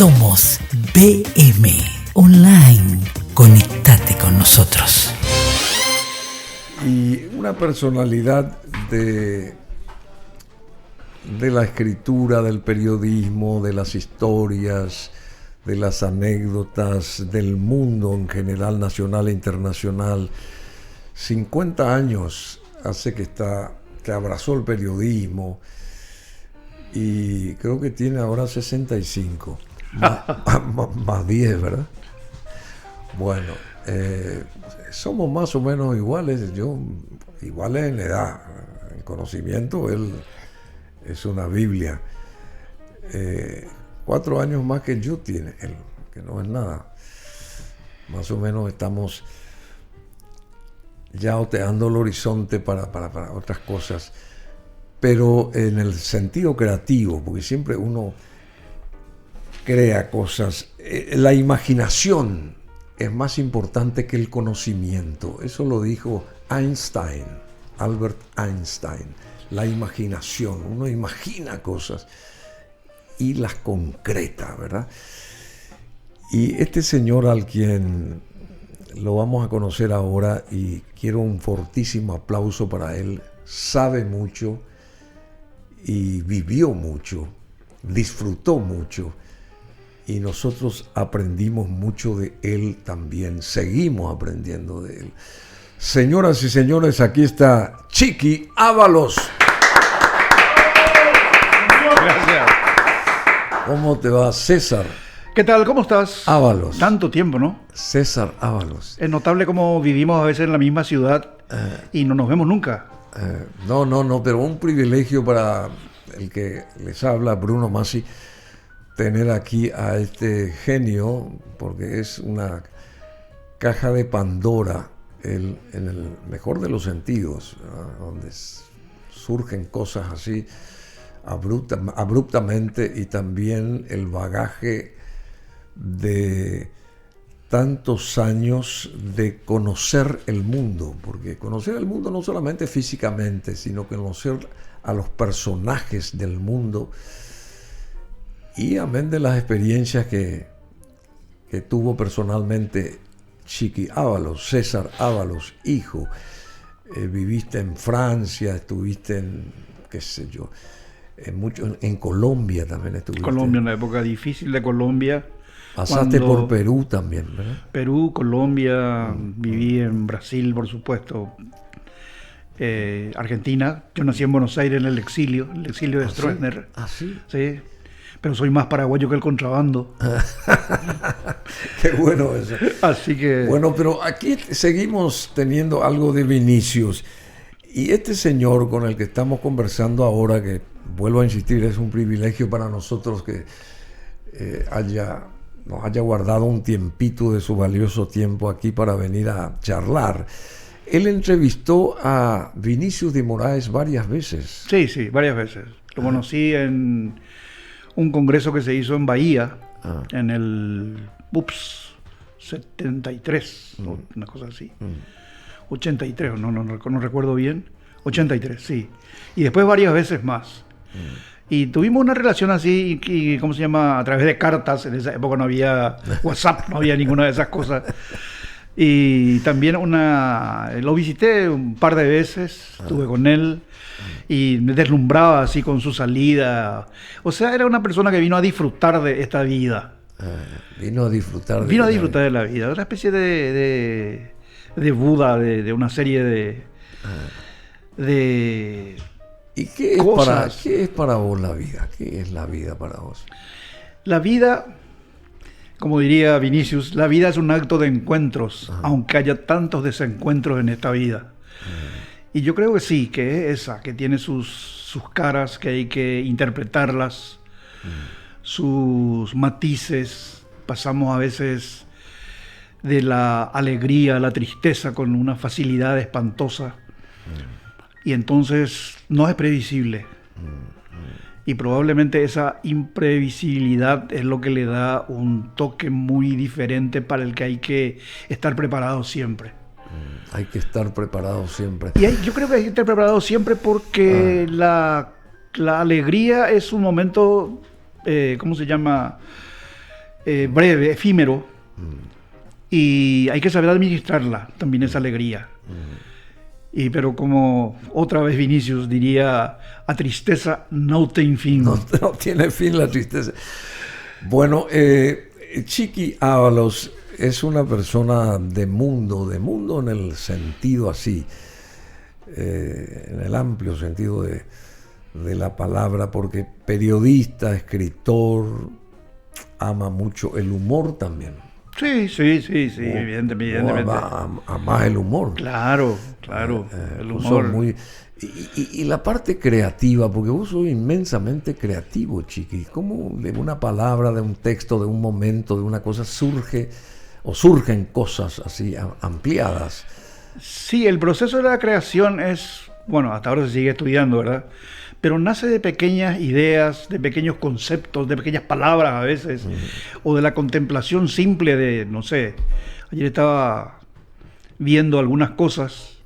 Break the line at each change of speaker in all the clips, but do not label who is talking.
Somos BM Online. Conectate con nosotros.
Y una personalidad de la escritura, del periodismo, de las historias, de las anécdotas, del mundo en general, nacional e internacional. 50 años hace que abrazó el periodismo y creo que tiene ahora 65, más 10, ¿verdad? Bueno, somos más o menos iguales, iguales en edad, en conocimiento, él es una Biblia. 4 años más que yo tiene él, que no es nada. Más o menos estamos ya oteando el horizonte para otras cosas, pero en el sentido creativo, porque siempre uno crea cosas. La imaginación es más importante que el conocimiento. Eso lo dijo Einstein, Albert Einstein. La imaginación, uno imagina cosas y las concreta, ¿verdad? Y este señor, al quien lo vamos a conocer ahora, y quiero un fortísimo aplauso para él, sabe mucho y vivió mucho, disfrutó mucho, y nosotros aprendimos mucho de él también, seguimos aprendiendo de él. Señoras y señores, aquí está Chiqui Ábalos.
Gracias.
¿Cómo te va, César?
¿Qué tal? ¿Cómo estás?
Ábalos.
Tanto tiempo, ¿no?
César Ábalos.
Es notable cómo vivimos a veces en la misma ciudad y no nos vemos nunca.
No, pero un privilegio para el que les habla, Bruno Masi, tener aquí a este genio, porque es una caja de Pandora, en el mejor de los sentidos, ¿verdad? Donde surgen cosas así abruptamente, y también el bagaje de tantos años de conocer el mundo, porque conocer el mundo no solamente físicamente, sino conocer a los personajes del mundo, y amén de las experiencias que tuvo personalmente Chiqui Ábalos, César Ábalos, hijo. Viviste en Francia, estuviste en, qué sé yo, en Colombia también estuviste.
Colombia, en la época difícil de Colombia.
Pasaste por Perú también, ¿verdad?
Perú, Colombia, viví en Brasil, por supuesto, Argentina. Yo nací en Buenos Aires, en el exilio de Stroessner.
¿Ah, sí?
Sí, pero soy más paraguayo que el contrabando.
Qué bueno eso.
Así que...
Bueno, pero aquí seguimos teniendo algo de Vinicius. Y este señor con el que estamos conversando ahora, que vuelvo a insistir, es un privilegio para nosotros que nos haya guardado un tiempito de su valioso tiempo aquí para venir a charlar. Él entrevistó a Vinicius de Moraes varias veces.
Sí, varias veces. Lo conocí en un congreso que se hizo en Bahía, en el 73, una cosa así. 83, no recuerdo bien. 83, sí. Y después varias veces más. Y tuvimos una relación así, ¿cómo se llama? A través de cartas. En esa época no había WhatsApp, no había ninguna de esas cosas. Y también lo visité un par de veces, estuve con él y me deslumbraba así con su salida. O sea, era una persona que vino a disfrutar de esta vida.
Vino a disfrutar
de la vida. Una especie de Buda, de una serie de
¿Y qué es para vos la vida? ¿Qué es la vida para vos?
La vida, como diría Vinicius, la vida es un acto de encuentros, aunque haya tantos desencuentros en esta vida. Y yo creo que sí, que es esa, que tiene sus caras, que hay que interpretarlas, sus matices. Pasamos a veces de la alegría a la tristeza con una facilidad espantosa. Y entonces no es previsible. Y probablemente esa imprevisibilidad es lo que le da un toque muy diferente para el que hay que estar preparado siempre.
Hay que estar preparado siempre.
Y yo creo que hay que estar preparado siempre porque la alegría es un momento, ¿cómo se llama? breve, efímero, y hay que saber administrarla, también esa alegría. Pero como otra vez Vinicius diría, a tristeza no tiene fin.
No tiene fin la tristeza. Bueno, Chiqui Ábalos es una persona de mundo en el sentido así, en el amplio sentido de la palabra, porque periodista, escritor, ama mucho el humor también.
Sí, evidentemente.
Ama el humor.
Claro, el humor.
Y la parte creativa, porque vos sos inmensamente creativo, Chiqui. ¿Cómo de una palabra, de un texto, de un momento, de una cosa surgen cosas así ampliadas?
Sí, el proceso de la creación es, bueno, hasta ahora se sigue estudiando, ¿verdad? Pero nace de pequeñas ideas, de pequeños conceptos, de pequeñas palabras a veces, o de la contemplación simple de, no sé, ayer estaba viendo algunas cosas,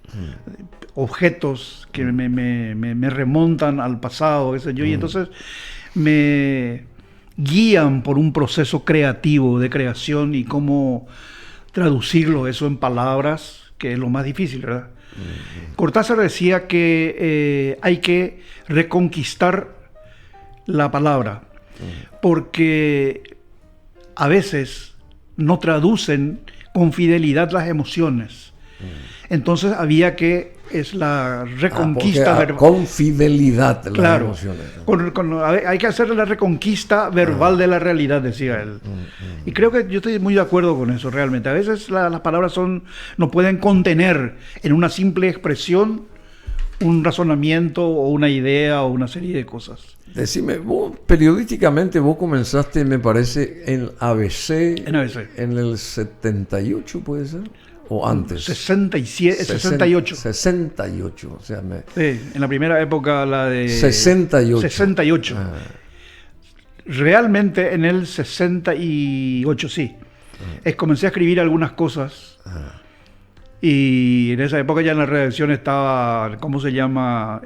objetos que me remontan al pasado, qué sé yo, y entonces me guían por un proceso creativo de creación y cómo traducirlo eso en palabras, que es lo más difícil, ¿verdad? Cortázar decía que hay que reconquistar la palabra, porque a veces no traducen con fidelidad las emociones. Entonces había que la reconquista verbal.
Con fidelidad las
claro,
emociones.
hay que hacer la reconquista verbal de la realidad, decía él. Y creo que yo estoy muy de acuerdo con eso realmente. A veces las palabras no pueden contener en una simple expresión un razonamiento o una idea o una serie de cosas.
Decime, vos periodísticamente vos comenzaste, me parece, en ABC.
En ABC.
En el 78, ¿puede ser? ¿O antes?
68.
68, o sea,
sí, en la primera época, la de...
68.
68. Realmente en el 68, sí. Comencé a escribir algunas cosas. Y en esa época ya en la redacción estaba, ¿cómo se llama?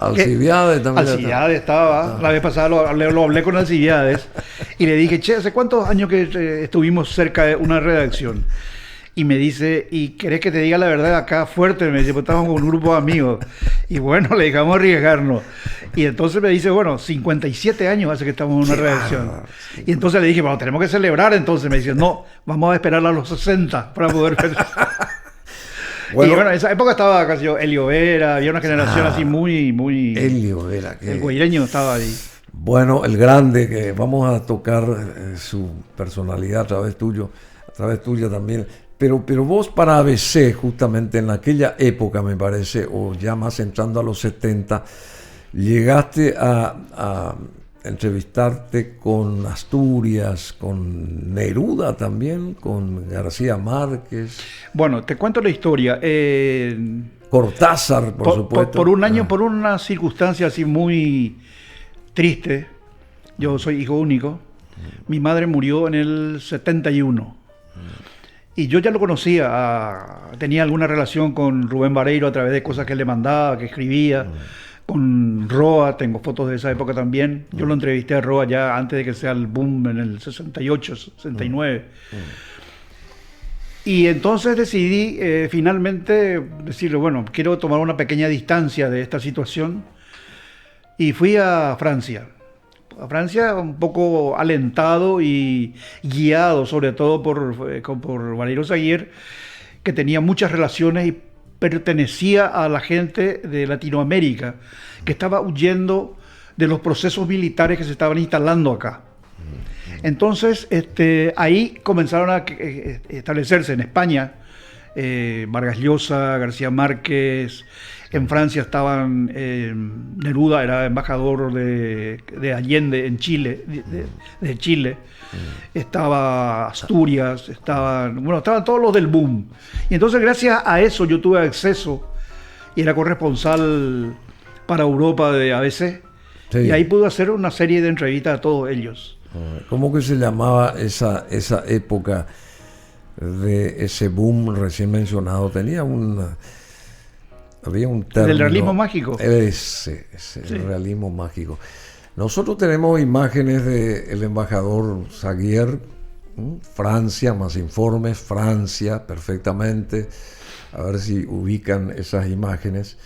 Alcibiades también.
Alcibiades estaba. La vez pasada lo hablé con Alcibiades y le dije, che, ¿hace cuántos años que estuvimos cerca de una redacción? Y me dice, ¿y querés que te diga la verdad acá fuerte? Me dice, pues estábamos con un grupo de amigos. Y bueno, le dejamos arriesgarnos. Y entonces me dice, bueno, 57 años hace que estamos en una redacción. Y entonces le dije, bueno, tenemos que celebrar. Entonces me dice, no, vamos a esperar a los 60 para poder... Bueno, y bueno, en esa época estaba casi Elio Vera, había una generación así muy...
Elio Vera.
El guaireño estaba ahí.
Bueno, el grande, que vamos a tocar su personalidad a través tuya también. Pero vos para ABC, justamente en aquella época, me parece, o ya más entrando a los 70, llegaste a entrevistarte con Asturias, con Neruda también, con García Márquez.
Bueno, te cuento la historia.
Cortázar, por supuesto.
Por un año, por una circunstancia así muy triste, yo soy hijo único, mi madre murió en el 71. Y yo ya lo conocía, tenía alguna relación con Rubén Vareiro a través de cosas que él le mandaba, que escribía. Con Roa, tengo fotos de esa época también. Yo lo entrevisté a Roa ya antes de que sea el boom en el 68, 69. Y entonces decidí finalmente decirle, bueno, quiero tomar una pequeña distancia de esta situación. Y fui a Francia. A Francia un poco alentado y guiado sobre todo por Valério Zaguier, que tenía muchas relaciones y pertenecía a la gente de Latinoamérica, que estaba huyendo de los procesos militares que se estaban instalando acá. Entonces ahí comenzaron a establecerse en España Vargas Llosa, García Márquez. En Francia estaban, Neruda era embajador de Allende en Chile, de Chile. Estaba Asturias, estaban todos los del boom. Y entonces gracias a eso yo tuve acceso y era corresponsal para Europa de ABC. Sí. Y ahí pude hacer una serie de entrevistas a todos ellos.
¿Cómo que se llamaba esa época de ese boom recién mencionado? Había un término.
¿Del realismo mágico?
Ese
sí.
El realismo mágico. Nosotros tenemos imágenes del embajador Zaguier, Francia, más informes, Francia, perfectamente. A ver si ubican esas imágenes.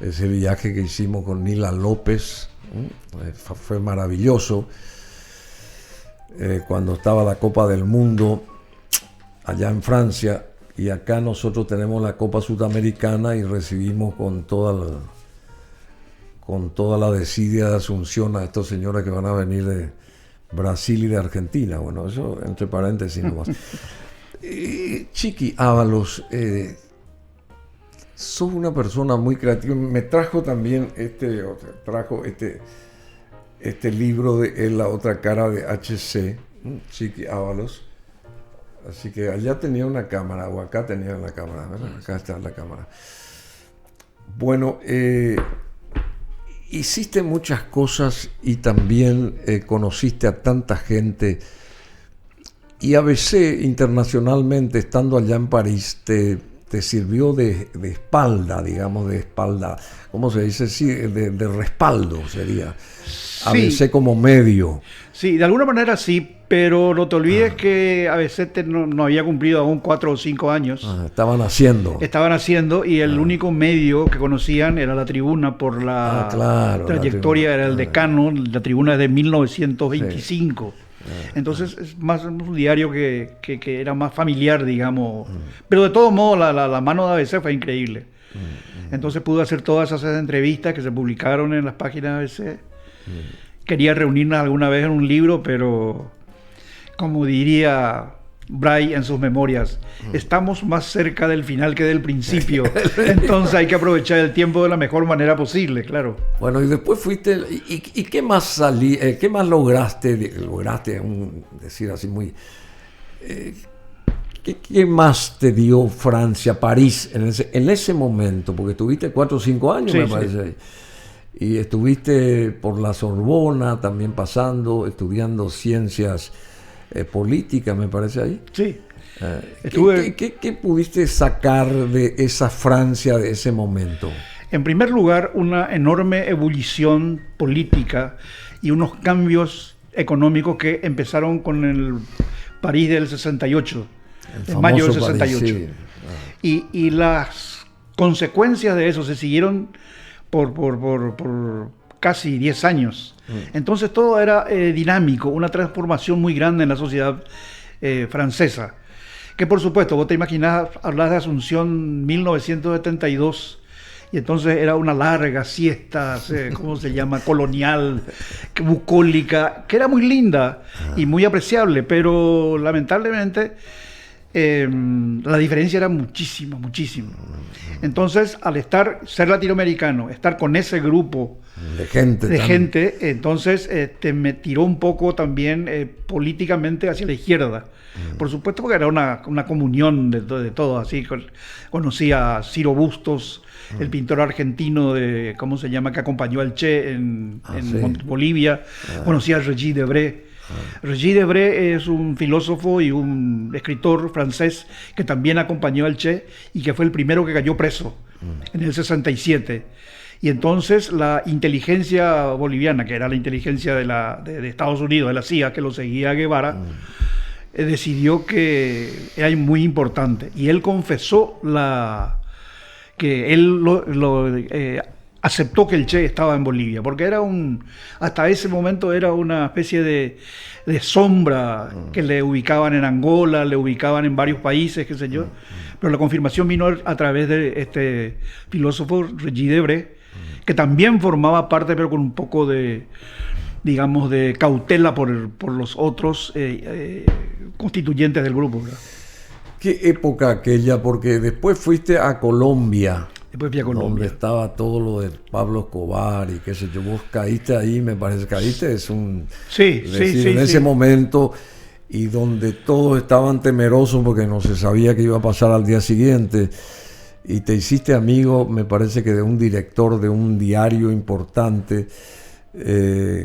Ese viaje que hicimos con Nila López fue maravilloso. Cuando estaba la Copa del Mundo allá en Francia, y acá nosotros tenemos la Copa Sudamericana y recibimos con toda la desidia de Asunción a estos señores que van a venir de Brasil y de Argentina. Bueno, eso entre paréntesis nomás. Chiqui Ábalos, sos una persona muy creativa. Me trajo también este libro de La otra cara de H.C. Chiqui Ábalos. Así que allá tenía una cámara, o acá tenía la cámara, ¿verdad? Acá está la cámara. Bueno, hiciste muchas cosas y también conociste a tanta gente. Y ABC internacionalmente, estando allá en París, te sirvió de espalda, digamos, de espalda, ¿cómo se dice? Sí, de respaldo sería.
Sí.
ABC como medio.
Sí, de alguna manera sí, pero no te olvides que ABC no había cumplido aún 4 o 5 años.
Estaban haciendo.
Estaban haciendo, y el único medio que conocían era La Tribuna por la trayectoria, era el decano. La Tribuna es de 1925. Sí. Entonces es más un diario que era más familiar, digamos. Pero de todos modos la mano de ABC fue increíble. Entonces pude hacer todas esas entrevistas que se publicaron en las páginas de ABC. Quería reunirnos alguna vez en un libro, pero como diría Bray en sus memorias, estamos más cerca del final que del principio. Entonces hay que aprovechar el tiempo de la mejor manera posible, claro.
Bueno, y después fuiste, ¿y qué más qué más lograste, decir así muy, ¿qué más te dio Francia, París, en ese momento? Porque estuviste 4 o 5 años, sí, me parece. Sí. Y estuviste por la Sorbona también estudiando ciencias políticas, me parece ahí.
Sí.
¿Qué pudiste sacar de esa Francia de ese momento?
En primer lugar, una enorme ebullición política y unos cambios económicos que empezaron con el París del 68, en mayo del 68. París, sí. Y las consecuencias de eso se siguieron por casi 10 años. Entonces todo era dinámico, una transformación muy grande en la sociedad francesa. Que por supuesto, vos te imaginás, hablas de Asunción 1972, y entonces era una larga siesta, ¿cómo se llama? Colonial, bucólica, que era muy linda y muy apreciable, pero lamentablemente la diferencia era muchísima. Entonces, al ser latinoamericano, estar con ese grupo de gente, entonces me tiró un poco también políticamente hacia la izquierda. Por supuesto, porque era una comunión de todo, así. Conocí a Ciro Bustos, el pintor argentino ¿cómo se llama?, que acompañó al Che en Bolivia. Conocí a Regis Debray. Regis Debray es un filósofo y un escritor francés que también acompañó al Che y que fue el primero que cayó preso en el 67. Y entonces la inteligencia boliviana, que era la inteligencia de Estados Unidos, de la CIA, que lo seguía a Guevara, decidió que era muy importante. Y él confesó que él aceptó que el Che estaba en Bolivia, porque hasta ese momento era una especie de sombra que le ubicaban en Angola, le ubicaban en varios países, qué sé yo. Pero la confirmación vino a través de este filósofo Regis Debray, que también formaba parte, pero con un poco de cautela por los otros constituyentes del grupo, ¿verdad?
¿Qué época aquella? Porque después fuiste a Colombia.
Después fui a Colombia,
donde estaba todo lo de Pablo Escobar y qué sé yo. Vos caíste ahí, me parece. Caíste en ese momento, y donde todos estaban temerosos porque no se sabía qué iba a pasar al día siguiente. Y te hiciste amigo, me parece que de un director de un diario importante.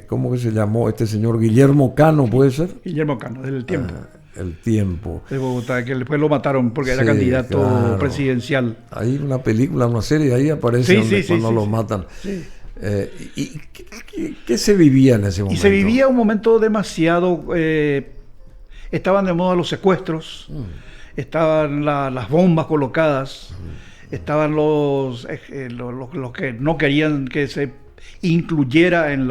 ¿Cómo que se llamó este señor? Guillermo Cano, ¿puede ser?
Guillermo Cano, del Tiempo.
El Tiempo.
De Bogotá, que después lo mataron porque era candidato presidencial.
Hay una película, una serie, ahí aparece cuando lo matan. Sí. ¿Y qué se vivía en ese momento?
Y se vivía un momento demasiado... estaban de moda los secuestros, estaban las bombas colocadas, estaban los que no querían que se incluyera en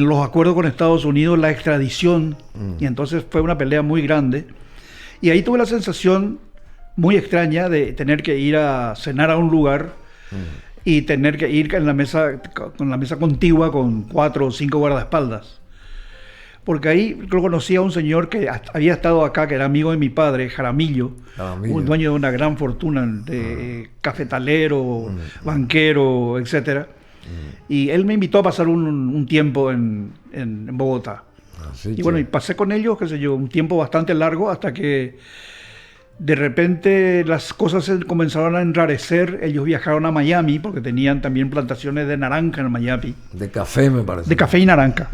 los acuerdos con Estados Unidos la extradición, y entonces fue una pelea muy grande. Y ahí tuve la sensación muy extraña de tener que ir a cenar a un lugar y tener que ir con la mesa contigua con 4 o 5 guardaespaldas. Porque ahí yo conocí a un señor que había estado acá, que era amigo de mi padre, Jaramillo, un dueño de una gran fortuna, de cafetalero, banquero, etcétera. Y él me invitó a pasar un tiempo en Bogotá.
Sí,
y bueno, y pasé con ellos, qué sé yo, un tiempo bastante largo, hasta que de repente las cosas se comenzaron a enrarecer. Ellos viajaron a Miami, porque tenían también plantaciones de naranja en Miami.
De café, me parece.
De café y naranja.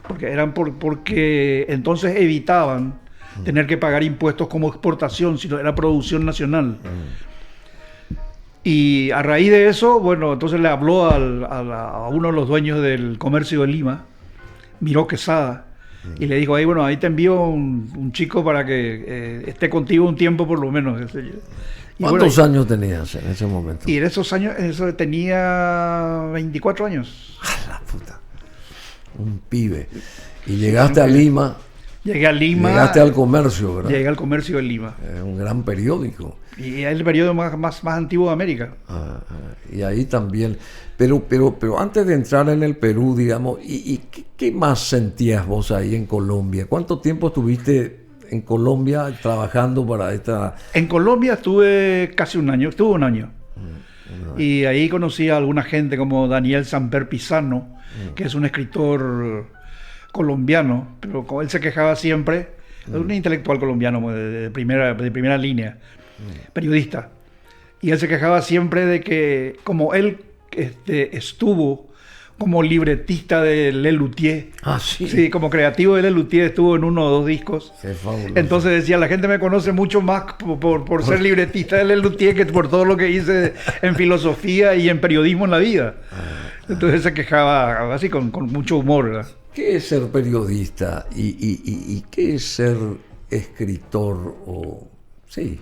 Porque entonces evitaban tener que pagar impuestos como exportación, sino era producción nacional. Y a raíz de eso, bueno, entonces le habló a uno de los dueños del comercio de Lima, Miró Quesada, y le dijo, bueno, ahí te envío un chico para que esté contigo un tiempo por lo menos.
¿Cuántos años tenías en ese momento?
Y en esos años, tenía 24 años.
¡Ah, la puta! Un pibe. Y llegaste a Lima.
Llegué a Lima.
Llegaste al Comercio, ¿verdad?
Llegué al Comercio de Lima.
Un gran periódico.
Y es el periódico más antiguo de América.
Y ahí también. Pero antes de entrar en el Perú, digamos, ¿y qué más sentías vos ahí en Colombia? ¿Cuánto tiempo estuviste en Colombia trabajando para esta...?
En Colombia estuve casi un año. Estuve un año. Y ahí conocí a alguna gente como Daniel Samper Pizano, que es un escritor colombiano, pero como él se quejaba siempre, es un intelectual colombiano de primera línea, periodista, y él se quejaba siempre de que como él estuvo como libretista de Lelutier, sí, como creativo de Lelutier, estuvo en 1 o 2 discos. Entonces decía, la gente me conoce mucho más por ser libretista de Lelutier que por todo lo que hice en filosofía y en periodismo en la vida. Entonces se quejaba así con mucho humor, ¿verdad?
¿Qué es ser periodista y qué es ser escritor? Sí,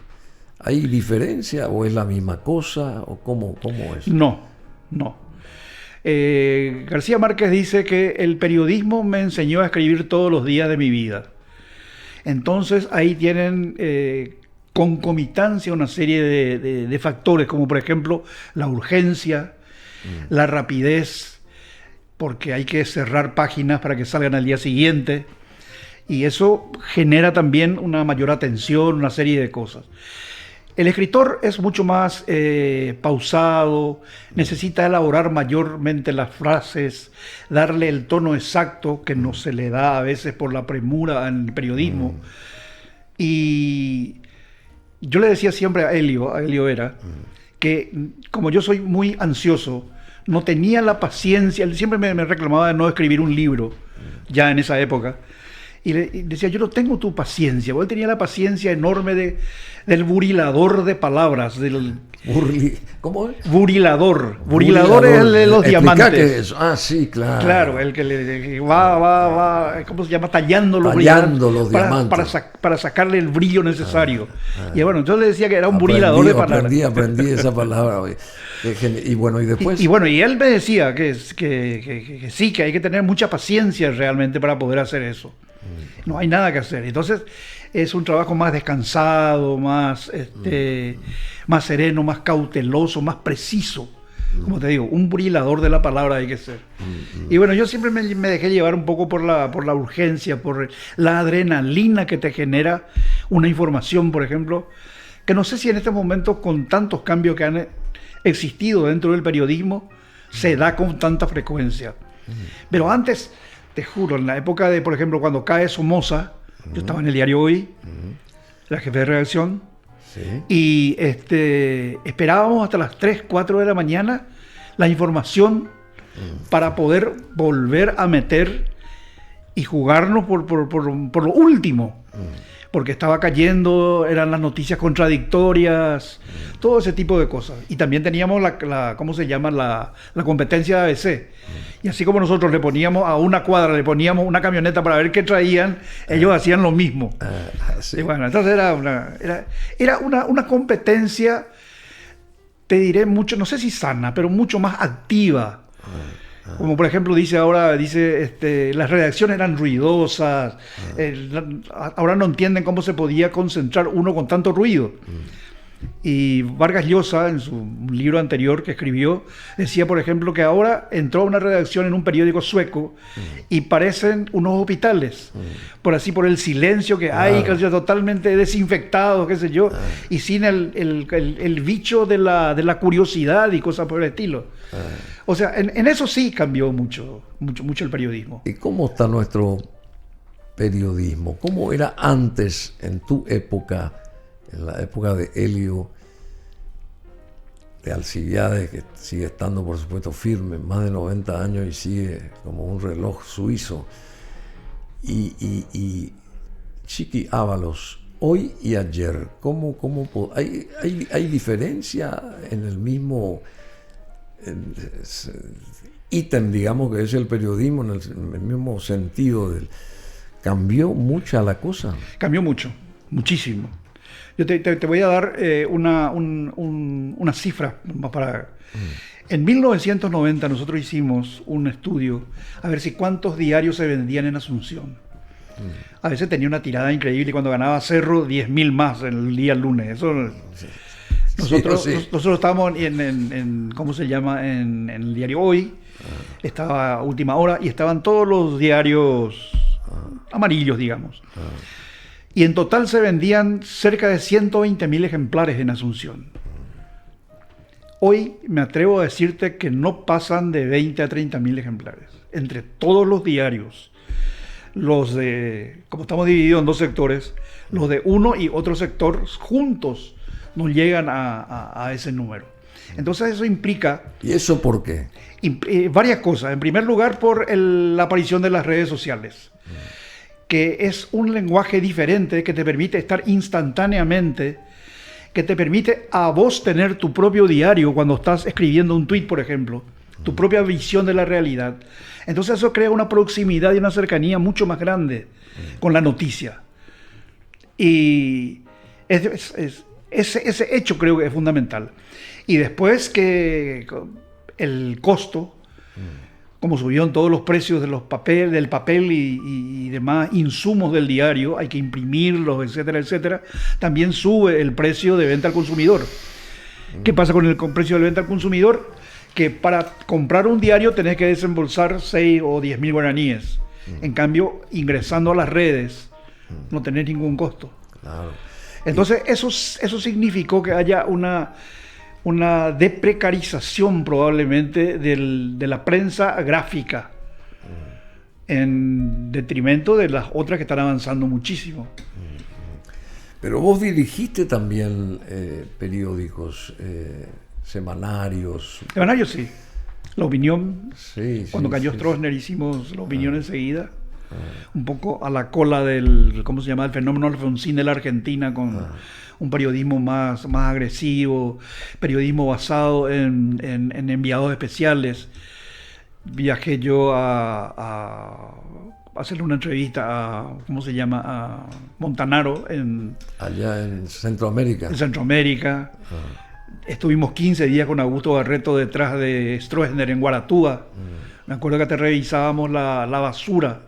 ¿hay diferencia o es la misma cosa o cómo es?
No. García Márquez dice que el periodismo me enseñó a escribir todos los días de mi vida. Entonces ahí tienen concomitancia una serie de factores, como por ejemplo la urgencia, la rapidez, porque hay que cerrar páginas para que salgan al día siguiente, y eso genera también una mayor atención, una serie de cosas. El escritor es mucho más pausado, necesita elaborar mayormente las frases, darle el tono exacto que no se le da a veces por la premura en el periodismo. Y yo le decía siempre a Elio Vera, que como yo soy muy ansioso, no tenía la paciencia, él siempre me reclamaba de no escribir un libro, ya en esa época. Y decía, yo no tengo tu paciencia. Él tenía la paciencia enorme del burilador de palabras.
¿Cómo es?
Burilador. Burilador es el de los diamantes.
¿Qué es? Sí, claro.
Claro, el que le va, ¿cómo se llama? Tallando los
diamantes.
Para sacarle el brillo necesario. Y bueno, yo le decía que era un burilador de palabras.
Aprendí esa palabra. Y bueno, y después...
Y él me decía que sí, que hay que tener mucha paciencia realmente para poder hacer eso. No hay nada que hacer. Entonces es un trabajo más descansado, más sereno, más cauteloso, más preciso. Como te digo, un burilador de la palabra hay que ser. Y bueno, yo siempre me dejé llevar un poco por la urgencia, por la adrenalina que te genera una información, por ejemplo, que no sé si en este momento, con tantos cambios que han existido dentro del periodismo, se da con tanta frecuencia. Pero antes, te juro, en la época de, por ejemplo, cuando cae Somoza, yo estaba en el diario Hoy, la jefe de redacción, y esperábamos hasta las 3, 4 de la mañana la información para poder volver a meter y jugarnos por lo último. porque estaba cayendo, eran las noticias contradictorias, todo ese tipo de cosas. Y también teníamos ¿cómo se llama? La competencia de ABC. Y así como nosotros le poníamos a una cuadra, le poníamos una camioneta para ver qué traían, ellos hacían lo mismo.
Sí.
Y bueno, entonces era una competencia, te diré mucho, no sé si sana, pero mucho más activa. Como por ejemplo dice, las redacciones eran ruidosas, ahora no entienden cómo se podía concentrar uno con tanto ruido. Y Vargas Llosa, en su libro anterior que escribió, decía, por ejemplo, que ahora entró a una redacción en un periódico sueco y parecen unos hospitales, por el silencio que hay, casi totalmente desinfectados, qué sé yo, y sin el bicho de la curiosidad y cosas por el estilo. O sea, en eso sí cambió mucho el periodismo.
¿Y cómo está nuestro periodismo? ¿Cómo era antes, en tu época, en la época de Helio, de Alcibiades, que sigue estando, por supuesto, firme, más de 90 años y sigue como un reloj suizo, y Chiqui Ábalos, hoy y ayer, ¿hay diferencia en el mismo ítem, digamos, que es el periodismo, en el mismo sentido? ¿Cambió mucha la cosa?
Cambió mucho, muchísimo. Yo te voy a dar una cifra para... En 1990 nosotros hicimos un estudio a ver si cuántos diarios se vendían en Asunción. A veces tenía una tirada increíble y cuando ganaba Cerro, 10.000 más el día lunes. Eso, nosotros estábamos ¿cómo se llama? En el diario Hoy, estaba Última Hora y estaban todos los diarios amarillos, digamos. Y en total se vendían cerca de 120.000 ejemplares en Asunción. Hoy me atrevo a decirte que no pasan de 20 a 30.000 ejemplares. Entre todos los diarios, como estamos divididos en dos sectores, los de uno y otro sector juntos no llegan a ese número. Entonces eso implica...
¿Y eso por qué?
Varias cosas. En primer lugar, por la aparición de las redes sociales, que es un lenguaje diferente que te permite estar instantáneamente, que te permite a vos tener tu propio diario cuando estás escribiendo un tuit, por ejemplo, tu propia visión de la realidad. Entonces eso crea una proximidad y una cercanía mucho más grande con la noticia. Y ese hecho creo que es fundamental. Y después que el costo... como subieron todos los precios del papel y demás insumos del diario, hay que imprimirlos, etcétera, etcétera, también sube el precio de venta al consumidor. ¿Qué pasa con el precio de venta al consumidor? Que para comprar un diario tenés que desembolsar 6 o 10.000 guaraníes. En cambio, ingresando a las redes, no tenés ningún costo.
Claro.
Entonces, eso significó que haya una deprecarización probablemente de la prensa gráfica en detrimento de las otras que están avanzando muchísimo.
Pero vos dirigiste también periódicos, semanarios.
Semanarios, sí. La Opinión,
Sí,
cuando
sí,
cayó
sí,
Stroessner hicimos La Opinión enseguida, un poco a la cola del, ¿cómo se llama?, el fenómeno Alfonsín de la Argentina, con un periodismo más agresivo, periodismo basado en enviados especiales. Viajé yo a hacerle una entrevista a, ¿cómo se llama?, a Montanaro
allá en Centroamérica.
en Centroamérica. Estuvimos 15 días con Augusto Barreto detrás de Stroessner en Guaratúa. Me acuerdo que te revisábamos la basura.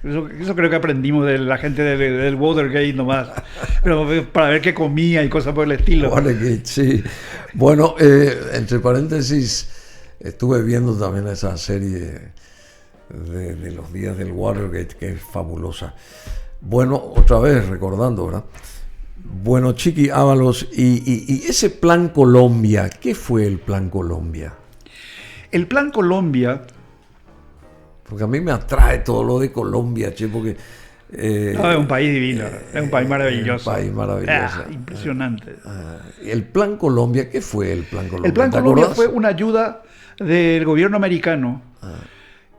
Eso creo que aprendimos de la gente del Watergate nomás. Pero para ver qué comía y cosas por el estilo.
Watergate, sí. Bueno, entre paréntesis, estuve viendo también esa serie de los días del Watergate, que es fabulosa. Bueno, otra vez recordando, ¿verdad? Bueno, Chiqui Ábalos, y ese Plan Colombia, ¿qué fue el Plan Colombia?
El Plan Colombia...
Porque a mí me atrae todo lo de Colombia, che, porque...
es un país divino, es un país maravilloso.
Un país maravilloso.
Impresionante.
El Plan Colombia, ¿qué fue el Plan Colombia?
El Plan Colombia fue una ayuda del gobierno americano,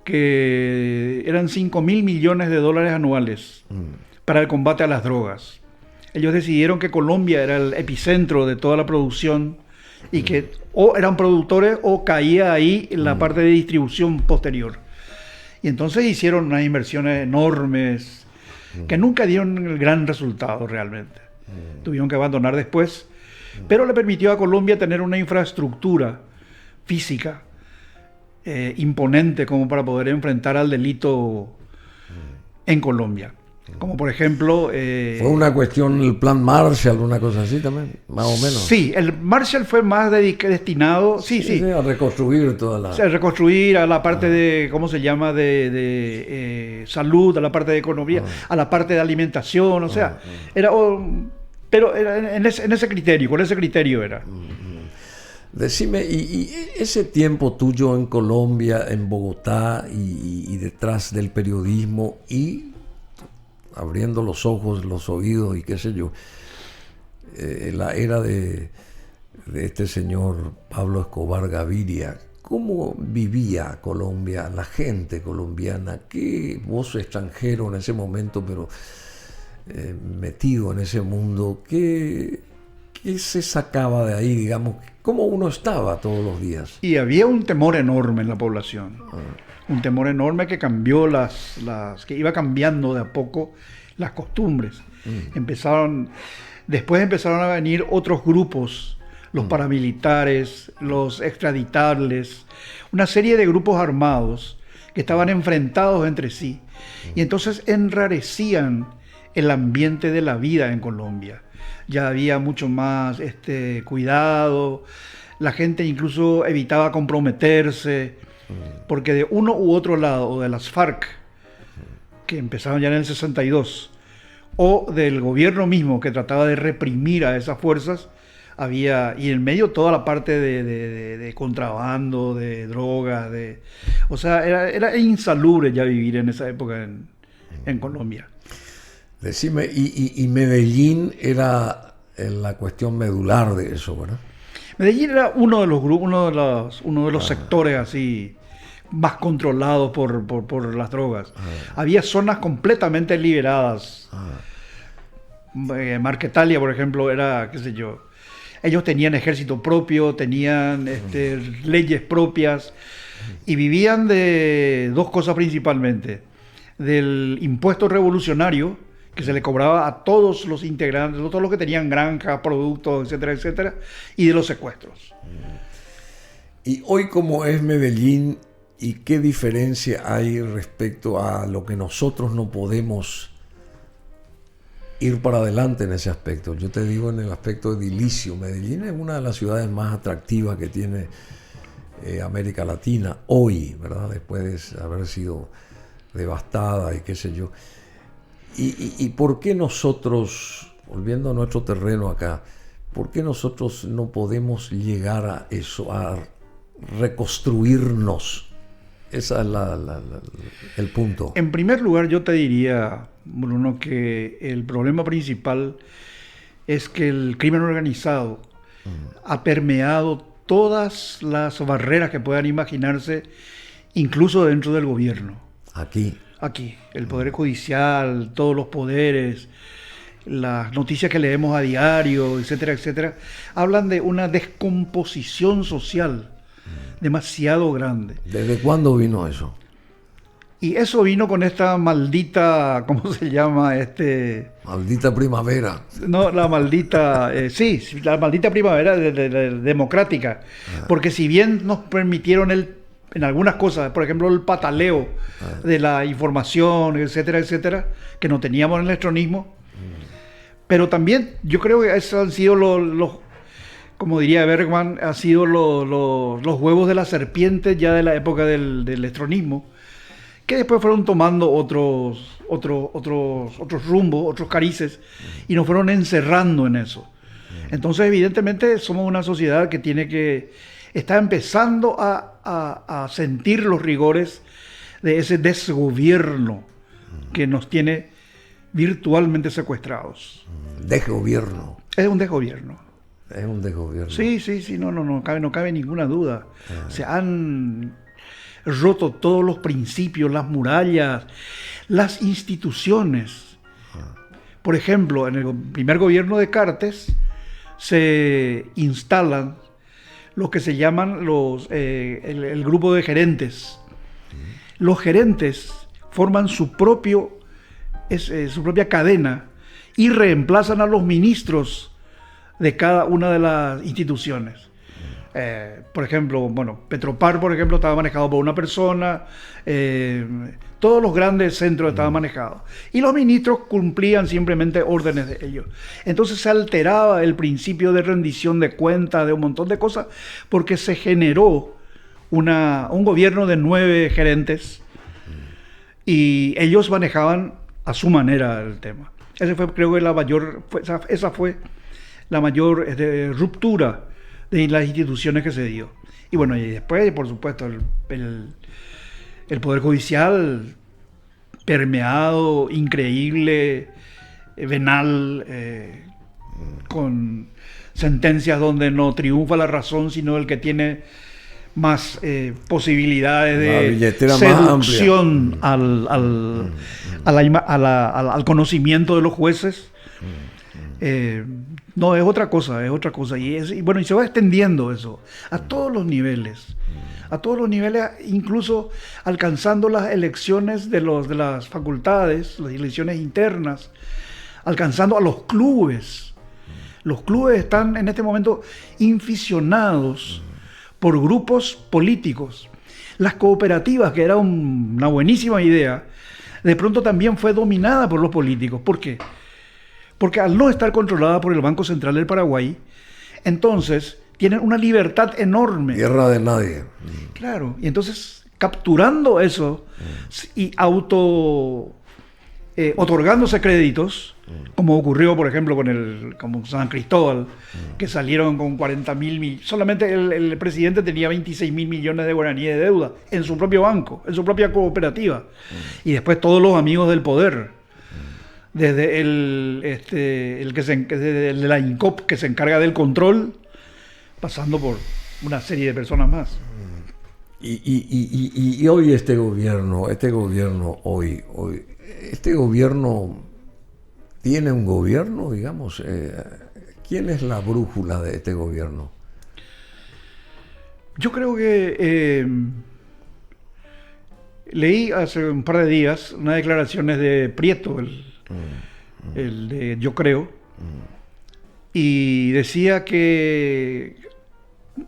que eran $5.000 millones anuales para el combate a las drogas. Ellos decidieron que Colombia era el epicentro de toda la producción y que o eran productores o caía ahí en la parte de distribución posterior. Y entonces hicieron unas inversiones enormes que nunca dieron el gran resultado realmente. Tuvieron que abandonar después, pero le permitió a Colombia tener una infraestructura física imponente como para poder enfrentar al delito en Colombia. Como por ejemplo...
¿Fue una cuestión el plan Marshall, una cosa así también, más o menos?
Sí, el Marshall fue más destinado... Sí.
A reconstruir toda la...
O sea, reconstruir a la parte de, ¿cómo se llama?, de salud, a la parte de economía, a la parte de alimentación, o sea, era... pero era en ese criterio, con ese criterio era.
Decime, y ese tiempo tuyo en Colombia, en Bogotá, y detrás del periodismo, y abriendo los ojos, los oídos, y qué sé yo, la era de este señor Pablo Escobar Gaviria, ¿cómo vivía Colombia, la gente colombiana? ¿Qué vos extranjero en ese momento, pero metido en ese mundo, qué se sacaba de ahí, digamos? ¿Cómo uno estaba todos los días?
Y había un temor enorme en la población. Un temor enorme que cambió que iba cambiando de a poco las costumbres. Después empezaron a venir otros grupos, los paramilitares, los extraditables, una serie de grupos armados que estaban enfrentados entre sí. Y entonces enrarecían el ambiente de la vida en Colombia. Ya había mucho más cuidado, la gente incluso evitaba comprometerse, porque de uno u otro lado, o de las FARC, que empezaron ya en el 62, o del gobierno mismo que trataba de reprimir a esas fuerzas, había, y en medio toda la parte de contrabando, de drogas, o sea, era insalubre ya vivir en esa época en Colombia.
Decime, y Medellín era la cuestión medular de eso, ¿verdad?
Medellín era uno de los grupos, uno de los sectores así más controlados por las drogas. Había zonas completamente liberadas. Marquetalia, por ejemplo, era, qué sé yo, ellos tenían ejército propio, tenían leyes propias y vivían de dos cosas principalmente: del impuesto revolucionario que se le cobraba a todos los integrantes, todos los que tenían granjas, productos, etcétera, etcétera, y de los secuestros.
Y hoy, ¿cómo es Medellín y qué diferencia hay respecto a lo que nosotros no podemos ir para adelante en ese aspecto? Yo te digo, en el aspecto edilicio, Medellín es una de las ciudades más atractivas que tiene América Latina hoy, ¿verdad? Después de haber sido devastada y qué sé yo. ¿Y por qué nosotros, volviendo a nuestro terreno acá, por qué nosotros no podemos llegar a eso, a reconstruirnos? Ese es el punto.
En primer lugar, yo te diría, Bruno, que el problema principal es que el crimen organizado ha permeado todas las barreras que puedan imaginarse, incluso dentro del gobierno.
Aquí,
el Poder Judicial, todos los poderes, las noticias que leemos a diario, etcétera, etcétera, hablan de una descomposición social demasiado grande.
¿Desde cuándo vino eso?
Y eso vino con esta maldita, ¿cómo se llama?
Maldita primavera.
No, la maldita, sí, la maldita primavera democrática. Porque si bien nos permitieron en algunas cosas, por ejemplo, el pataleo de la información, etcétera, etcétera, que no teníamos en el electronismo, pero también yo creo que esos han sido los como diría Bergman, han sido los huevos de la serpiente ya de la época del electronismo, que después fueron tomando otros rumbos, otros carices, y nos fueron encerrando en eso. Entonces, evidentemente, somos una sociedad que está empezando a sentir los rigores de ese desgobierno que nos tiene virtualmente secuestrados.
Desgobierno.
Es un desgobierno.
Es un desgobierno.
Sí, no cabe ninguna duda. Se han roto todos los principios, las murallas, las instituciones. Por ejemplo, en el primer gobierno de Cartes se instalan lo que se llaman el grupo de gerentes. Los gerentes forman su propia cadena y reemplazan a los ministros de cada una de las instituciones. Por ejemplo, Petropar, por ejemplo, estaba manejado por una persona, todos los grandes centros estaban manejados. Y los ministros cumplían simplemente órdenes de ellos. Entonces se alteraba el principio de rendición de cuentas, de un montón de cosas, porque se generó un gobierno de 9 gerentes y ellos manejaban a su manera el tema. Esa fue la mayor ruptura de las instituciones que se dio. Y bueno, y después, por supuesto, el Poder Judicial permeado, increíble, venal, con sentencias donde no triunfa la razón, sino el que tiene más posibilidades de seducción al conocimiento de los jueces. No, es otra cosa. Y se va extendiendo eso a todos los niveles, incluso alcanzando las elecciones de las facultades, las elecciones internas, alcanzando a los clubes. Los clubes están en este momento inficionados por grupos políticos. Las cooperativas, que era una buenísima idea, de pronto también fue dominada por los políticos. ¿Por qué? Porque al no estar controlada por el Banco Central del Paraguay, entonces tienen una libertad enorme.
Tierra de nadie.
Claro, y entonces capturando eso y otorgándose créditos, como ocurrió, por ejemplo, con San Cristóbal, que salieron con 40.000, solamente el presidente tenía 26.000 millones de guaraníes de deuda en su propio banco, en su propia cooperativa, y después todos los amigos del poder. Desde desde la INCOP, que se encarga del control, pasando por una serie de personas más.
Y hoy este gobierno tiene un gobierno, digamos. ¿Quién es la brújula de este gobierno?
Yo creo que leí hace un par de días unas declaraciones de Prieto, el de Yo Creo, y decía que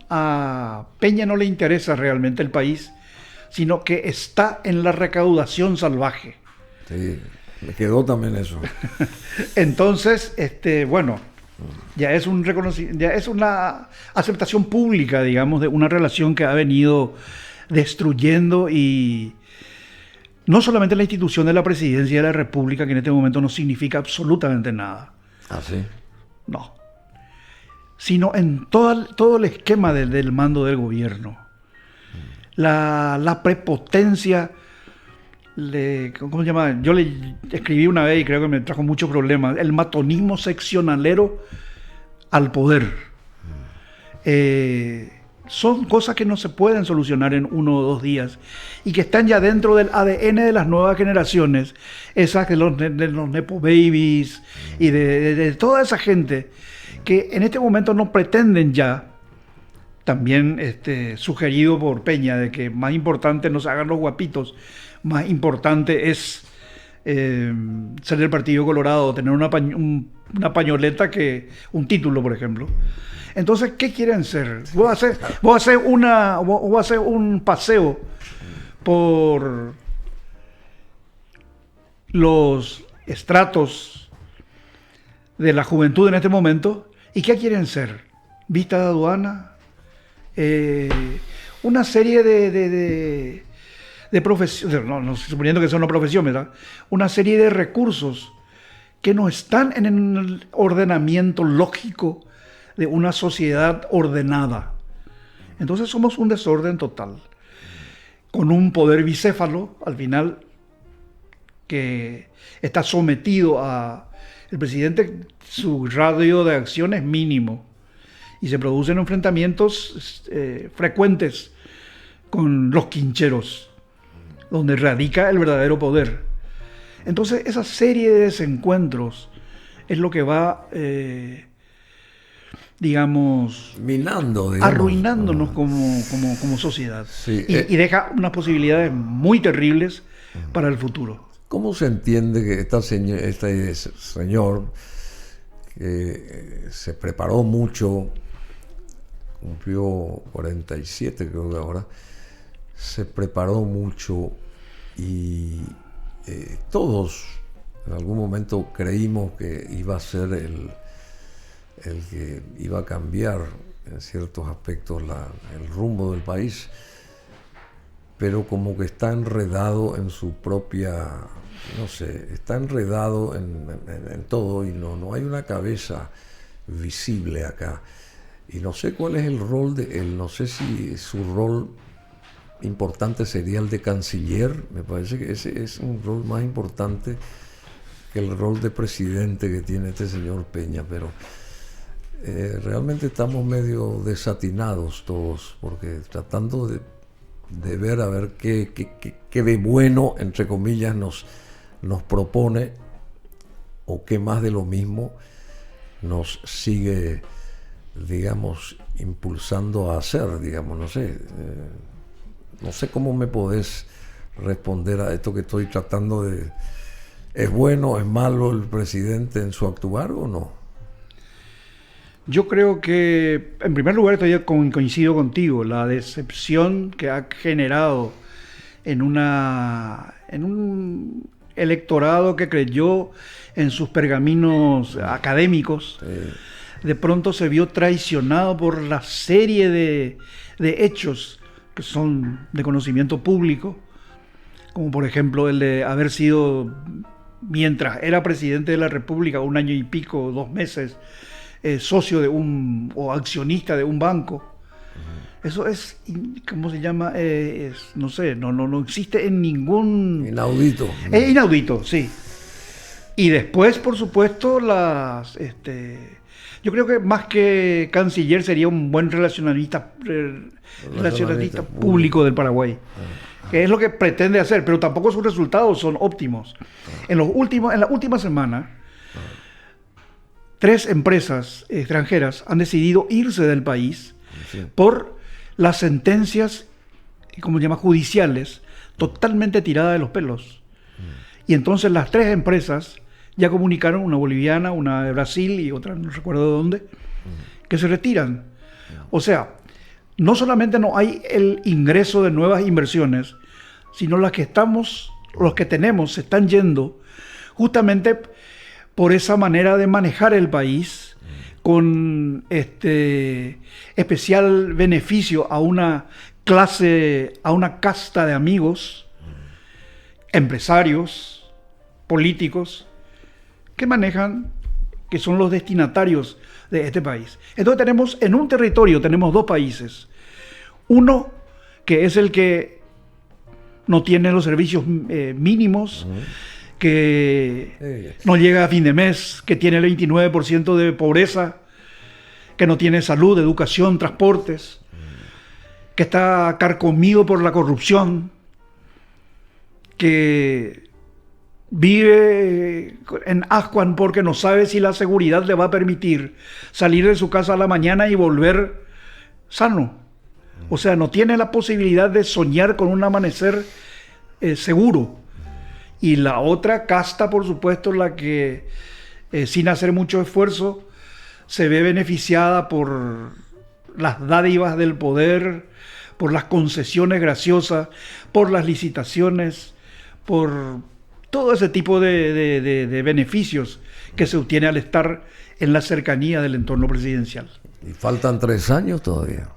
a Peña no le interesa realmente el país, sino que está en la recaudación salvaje.
Sí, me quedó también eso.
Entonces, ya es una aceptación pública, digamos, de una relación que ha venido destruyendo, y no solamente la institución de la presidencia de la República, que en este momento no significa absolutamente nada.
¿Ah, sí?
No. Sino en todo el esquema del mando del gobierno. La prepotencia, ¿cómo se llama? Yo le escribí una vez y creo que me trajo muchos problemas. El matonismo seccionalero al poder. Son cosas que no se pueden solucionar en 1 o 2 días y que están ya dentro del ADN de las nuevas generaciones, esas de los Nepo Babies y de toda esa gente que en este momento no pretenden ya, también sugerido por Peña, de que más importante no se hagan los guapitos, más importante es ser del Partido Colorado, tener una pañoleta que un título, por ejemplo. Entonces, ¿qué quieren ser? Voy a hacer un paseo por los estratos de la juventud en este momento. ¿Y qué quieren ser? Vista de aduana, una serie de profesiones, no suponiendo que sea una profesión, ¿verdad? Una serie de recursos que no están en el ordenamiento lógico de una sociedad ordenada. Entonces somos un desorden total, con un poder bicéfalo al final que está sometido a el presidente. Su radio de acción es mínimo y se producen enfrentamientos frecuentes con los quincheros, donde radica el verdadero poder. Entonces, esa serie de desencuentros es lo que va, digamos,
minando,
arruinándonos como sociedad.
Sí,
y deja unas posibilidades muy terribles para el futuro.
¿Cómo se entiende que este señor que se preparó mucho, cumplió 47 creo que ahora, se preparó mucho y todos en algún momento creímos que iba a ser el que iba a cambiar en ciertos aspectos el rumbo del país, pero como que está enredado en su propia, no sé, está enredado en todo y no hay una cabeza visible acá. Y no sé cuál es el rol de él, no sé si su rol importante sería el de canciller. Me parece que ese es un rol más importante que el rol de presidente que tiene este señor Peña, pero realmente estamos medio desatinados todos, porque tratando de ver a ver qué de bueno, entre comillas, nos propone, o qué más de lo mismo nos sigue, digamos, impulsando a hacer, digamos, no sé. No sé cómo me podés responder a esto que estoy tratando de... ¿Es bueno, es malo el presidente en su actuar o no?
Yo creo que, en primer lugar, coincido contigo. La decepción que ha generado en un electorado que creyó en sus pergaminos académicos, de pronto se vio traicionado por la serie de hechos que son de conocimiento público, como por ejemplo el de haber sido, mientras era presidente de la República, 1 año y pico, 2 meses, socio de o accionista de un banco. Eso es, ¿cómo se llama? No sé, no existe en ningún...
Inaudito.
Es inaudito, sí. Y después, por supuesto, yo creo que más que canciller sería un buen relacionalista público del Paraguay, que es lo que pretende hacer, pero tampoco sus resultados son óptimos. En la última semana, 3 empresas extranjeras han decidido irse del país por las sentencias, como se llama, judiciales, totalmente tiradas de los pelos. Y entonces las 3 empresas ya comunicaron, una boliviana, una de Brasil y otra no recuerdo de dónde, que se retiran. O sea, no solamente no hay el ingreso de nuevas inversiones, sino los que tenemos se están yendo justamente por esa manera de manejar el país, con especial beneficio a una clase, a una casta de amigos, empresarios, políticos, que son los destinatarios de este país. Entonces en un territorio tenemos 2 países. Uno que es el que no tiene los servicios mínimos, que no llega a fin de mes, que tiene el 29% de pobreza, que no tiene salud, educación, transportes, que está carcomido por la corrupción, que vive en ascuas porque no sabe si la seguridad le va a permitir salir de su casa a la mañana y volver sano. O sea, no tiene la posibilidad de soñar con un amanecer seguro. Y la otra casta, por supuesto, la que sin hacer mucho esfuerzo se ve beneficiada por las dádivas del poder, por las concesiones graciosas, por las licitaciones, por todo ese tipo de beneficios que se obtiene al estar en la cercanía del entorno presidencial.
Y faltan 3 años todavía.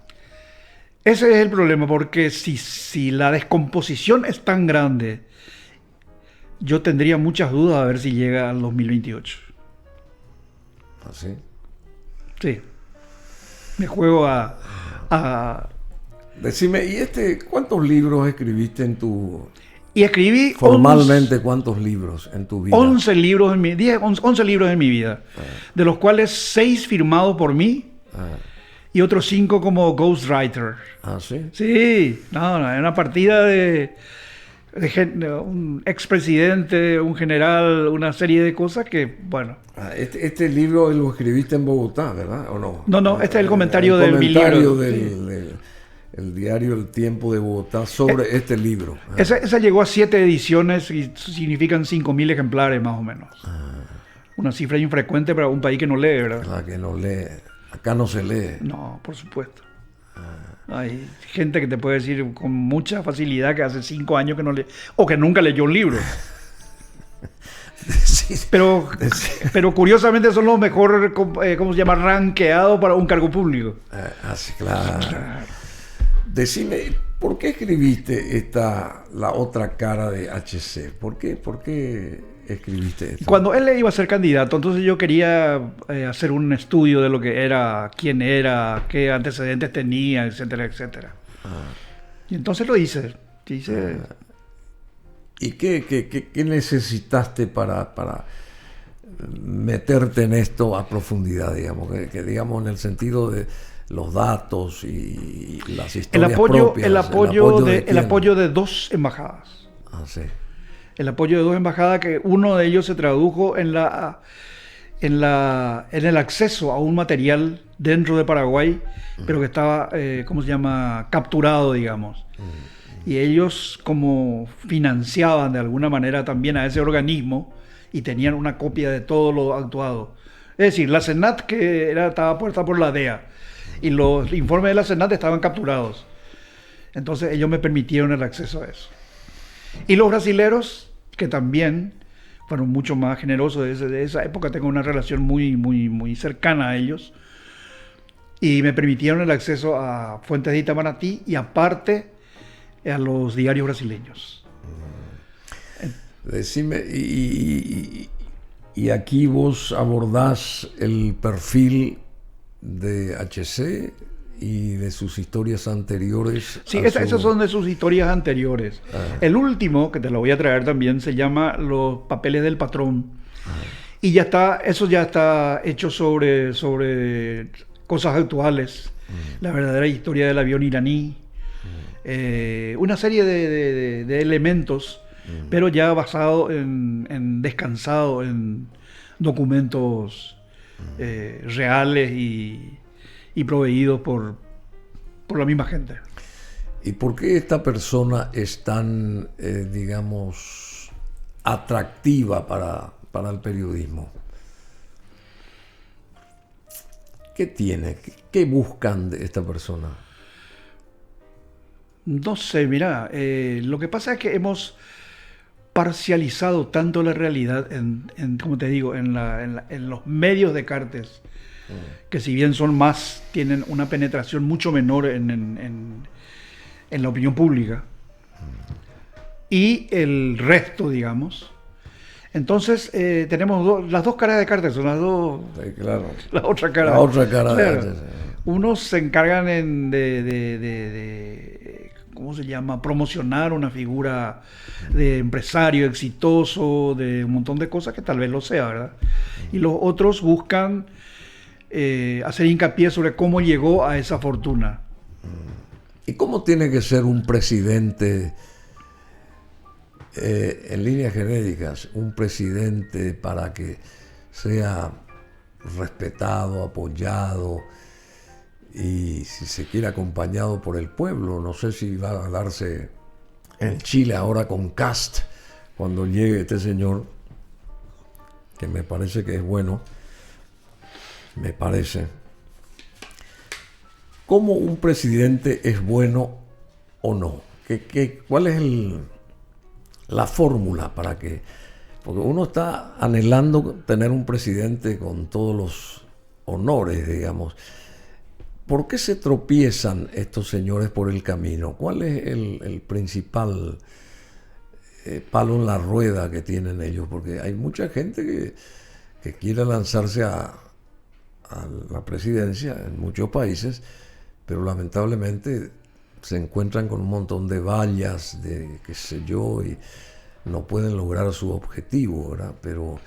Ese es el problema, porque si la descomposición es tan grande, yo tendría muchas dudas a ver si llega al 2028.
¿Así?
Sí. Me juego a...
Decime, ¿y cuántos libros escribiste en tu...
Y escribí...
Formalmente, ¿cuántos libros en tu vida?
11 libros en mi vida, de los cuales 6 firmados por mí y otros 5 como ghostwriter.
¿Ah, sí?
Sí, no, es una partida de un expresidente, un general, una serie de cosas que, bueno.
Este libro lo escribiste en Bogotá, ¿verdad? ¿O no?
No, este es el comentario de mi libro.
El diario El Tiempo de Bogotá sobre este libro.
Esa llegó a 7 ediciones y significan 5.000 ejemplares más o menos. Una cifra infrecuente para un país que no lee, ¿verdad?
Que no lee. Acá no se lee.
No, por supuesto. Hay gente que te puede decir con mucha facilidad que hace 5 años que no lee, o que nunca leyó un libro.
Sí.
Pero curiosamente son los mejor, ¿cómo se llama? Ranqueados para un cargo público.
Sí, claro. Decime, ¿por qué escribiste la otra cara de HC? ¿Por qué escribiste esto?
Cuando él iba a ser candidato, entonces yo quería hacer un estudio de lo que era, quién era, qué antecedentes tenía, etcétera, etcétera. Y entonces lo hice.
¿Y qué necesitaste para meterte en esto a profundidad, digamos? Que digamos en el sentido de los datos y las historias propias.
El apoyo de 2 embajadas.
Sí.
El apoyo de 2 embajadas, que uno de ellos se tradujo en el acceso a un material dentro de Paraguay, pero que estaba, capturado, digamos. Y ellos como financiaban de alguna manera también a ese organismo y tenían una copia de todo lo actuado. Es decir, la Senat estaba puesta por la DEA y los informes de la Senat estaban capturados. Entonces ellos me permitieron el acceso a eso. Y los brasileros, que también fueron mucho más generosos de esa época, tengo una relación muy, muy, muy cercana a ellos, y me permitieron el acceso a fuentes de Itamaraty y aparte a los diarios brasileños.
Decime, y aquí vos abordás el perfil de HC y de sus historias anteriores.
Sí, esas son de sus historias anteriores. El último, que te lo voy a traer también, se llama Los papeles del patrón. Y eso ya está hecho sobre cosas actuales. La verdadera historia del avión iraní. Una serie de elementos, pero ya basado descansado en documentos reales y proveídos por la misma gente.
¿Y por qué esta persona es tan, digamos, atractiva para el periodismo? ¿Qué tiene? ¿Qué buscan de esta persona?
No sé, mira, lo que pasa es que hemos parcializado tanto la realidad como te digo, en los medios de Cartes, que si bien tienen una penetración mucho menor en la opinión pública, y el resto, digamos. Entonces tenemos las 2 caras de Cartes, son las dos.
Sí, claro.
La otra cara.
La otra cara.
Claro. Unos se encargan ¿cómo se llama? Promocionar una figura de empresario exitoso, de un montón de cosas que tal vez lo sea, ¿verdad? Y los otros buscan hacer hincapié sobre cómo llegó a esa fortuna.
¿Y cómo tiene que ser un presidente, en líneas genéricas, un presidente para que sea respetado, apoyado y, si se quiere, acompañado por el pueblo? No sé si va a darse en Chile ahora con Kast, cuando llegue este señor, que me parece que es bueno, me parece. ¿Cómo un presidente es bueno o no? ¿Cuál es la fórmula para que...? Porque uno está anhelando tener un presidente con todos los honores, digamos. ¿Por qué se tropiezan estos señores por el camino? ¿Cuál es el principal palo en la rueda que tienen ellos? Porque hay mucha gente que quiere lanzarse a la presidencia en muchos países, pero lamentablemente se encuentran con un montón de vallas, de qué sé yo, y no pueden lograr su objetivo, ¿verdad? Pero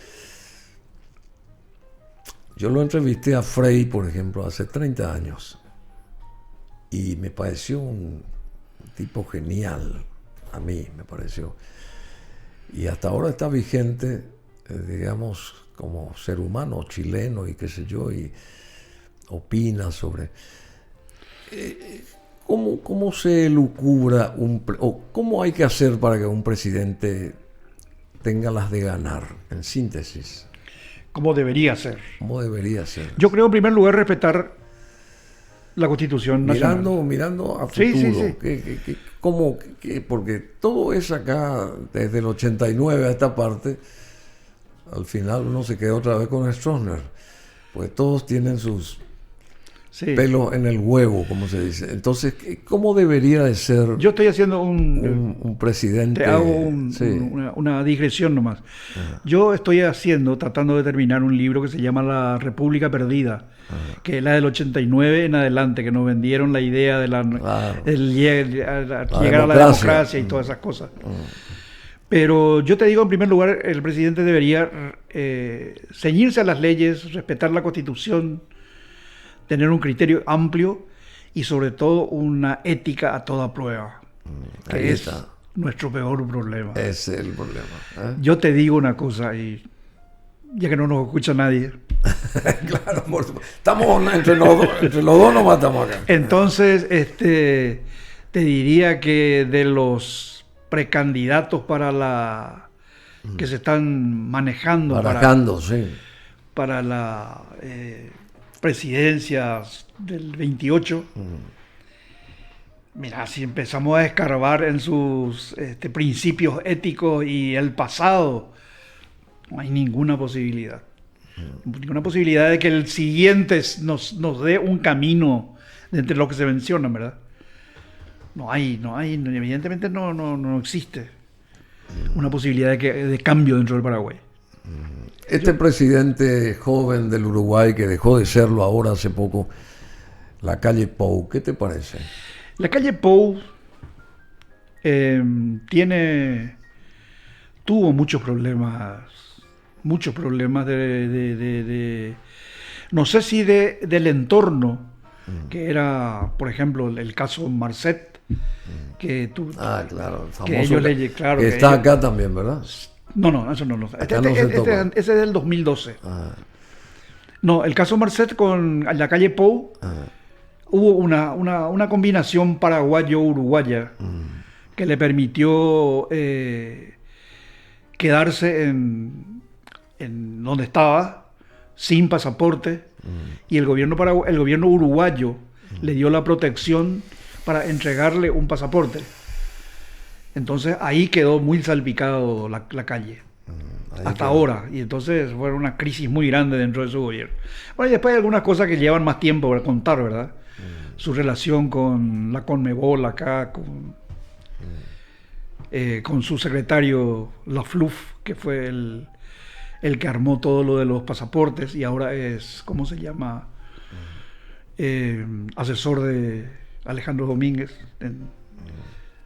yo lo entrevisté a Frei, por ejemplo, hace 30 años, y me pareció un tipo genial, a mí me pareció. Y hasta ahora está vigente, digamos, como ser humano chileno y qué sé yo, y opina sobre... ¿Cómo se lucubra o cómo hay que hacer para que un presidente tenga las de ganar, en síntesis?
Como debería ser.
¿Cómo debería ser?
Yo creo, en primer lugar, respetar la Constitución Nacional.
Mirando a futuro.
Sí.
Porque todo es acá, desde el 89 a esta parte, al final uno se queda otra vez con Stroessner. Pues todos tienen sus pelos en el huevo, como se dice. Entonces, ¿cómo debería de ser?
Yo estoy haciendo
un presidente?
Te hago una digresión nomás. Ajá. Yo estoy tratando de terminar un libro que se llama La República Perdida, que es la del 89 en adelante, que nos vendieron la idea de llegar a la democracia y todas esas cosas. Pero yo te digo, en primer lugar, el presidente debería ceñirse a las leyes, respetar la Constitución, tener un criterio amplio y sobre todo una ética a toda prueba, que es nuestro peor problema.
Es el problema.
Yo te digo una cosa, y ya que no nos escucha nadie.
Claro, estamos entre los dos nomás estamos acá.
Entonces, te diría que de los precandidatos para que se están manejando para la presidencia del 28, mira, si empezamos a escarbar en sus principios éticos y el pasado, no hay ninguna posibilidad. Ninguna posibilidad de que el siguiente nos dé un camino de entre lo que se menciona, ¿verdad? No hay, evidentemente no existe una posibilidad de cambio dentro del Paraguay.
Este presidente joven del Uruguay, que dejó de serlo ahora hace poco, Lacalle Pou, ¿qué te parece?
Lacalle Pou tuvo muchos problemas de no sé si del entorno, que era, por ejemplo, el caso Marcet,
claro, el famoso,
que ellos
que está acá también, ¿verdad?
No, eso no. Ese es del 2012. No, el caso Marcet con Lacalle Pou, hubo una combinación paraguayo-uruguaya que le permitió quedarse en donde estaba, sin pasaporte, y el gobierno uruguayo le dio la protección para entregarle un pasaporte. Entonces ahí quedó muy salpicado la calle, hasta ahora, y entonces fue una crisis muy grande dentro de su gobierno. Bueno, y después hay algunas cosas que llevan más tiempo para contar, ¿verdad? Su relación con la Conmebol acá, con su secretario Lafluf, que fue el que armó todo lo de los pasaportes y ahora es, ¿cómo se llama? Asesor de Alejandro Domínguez.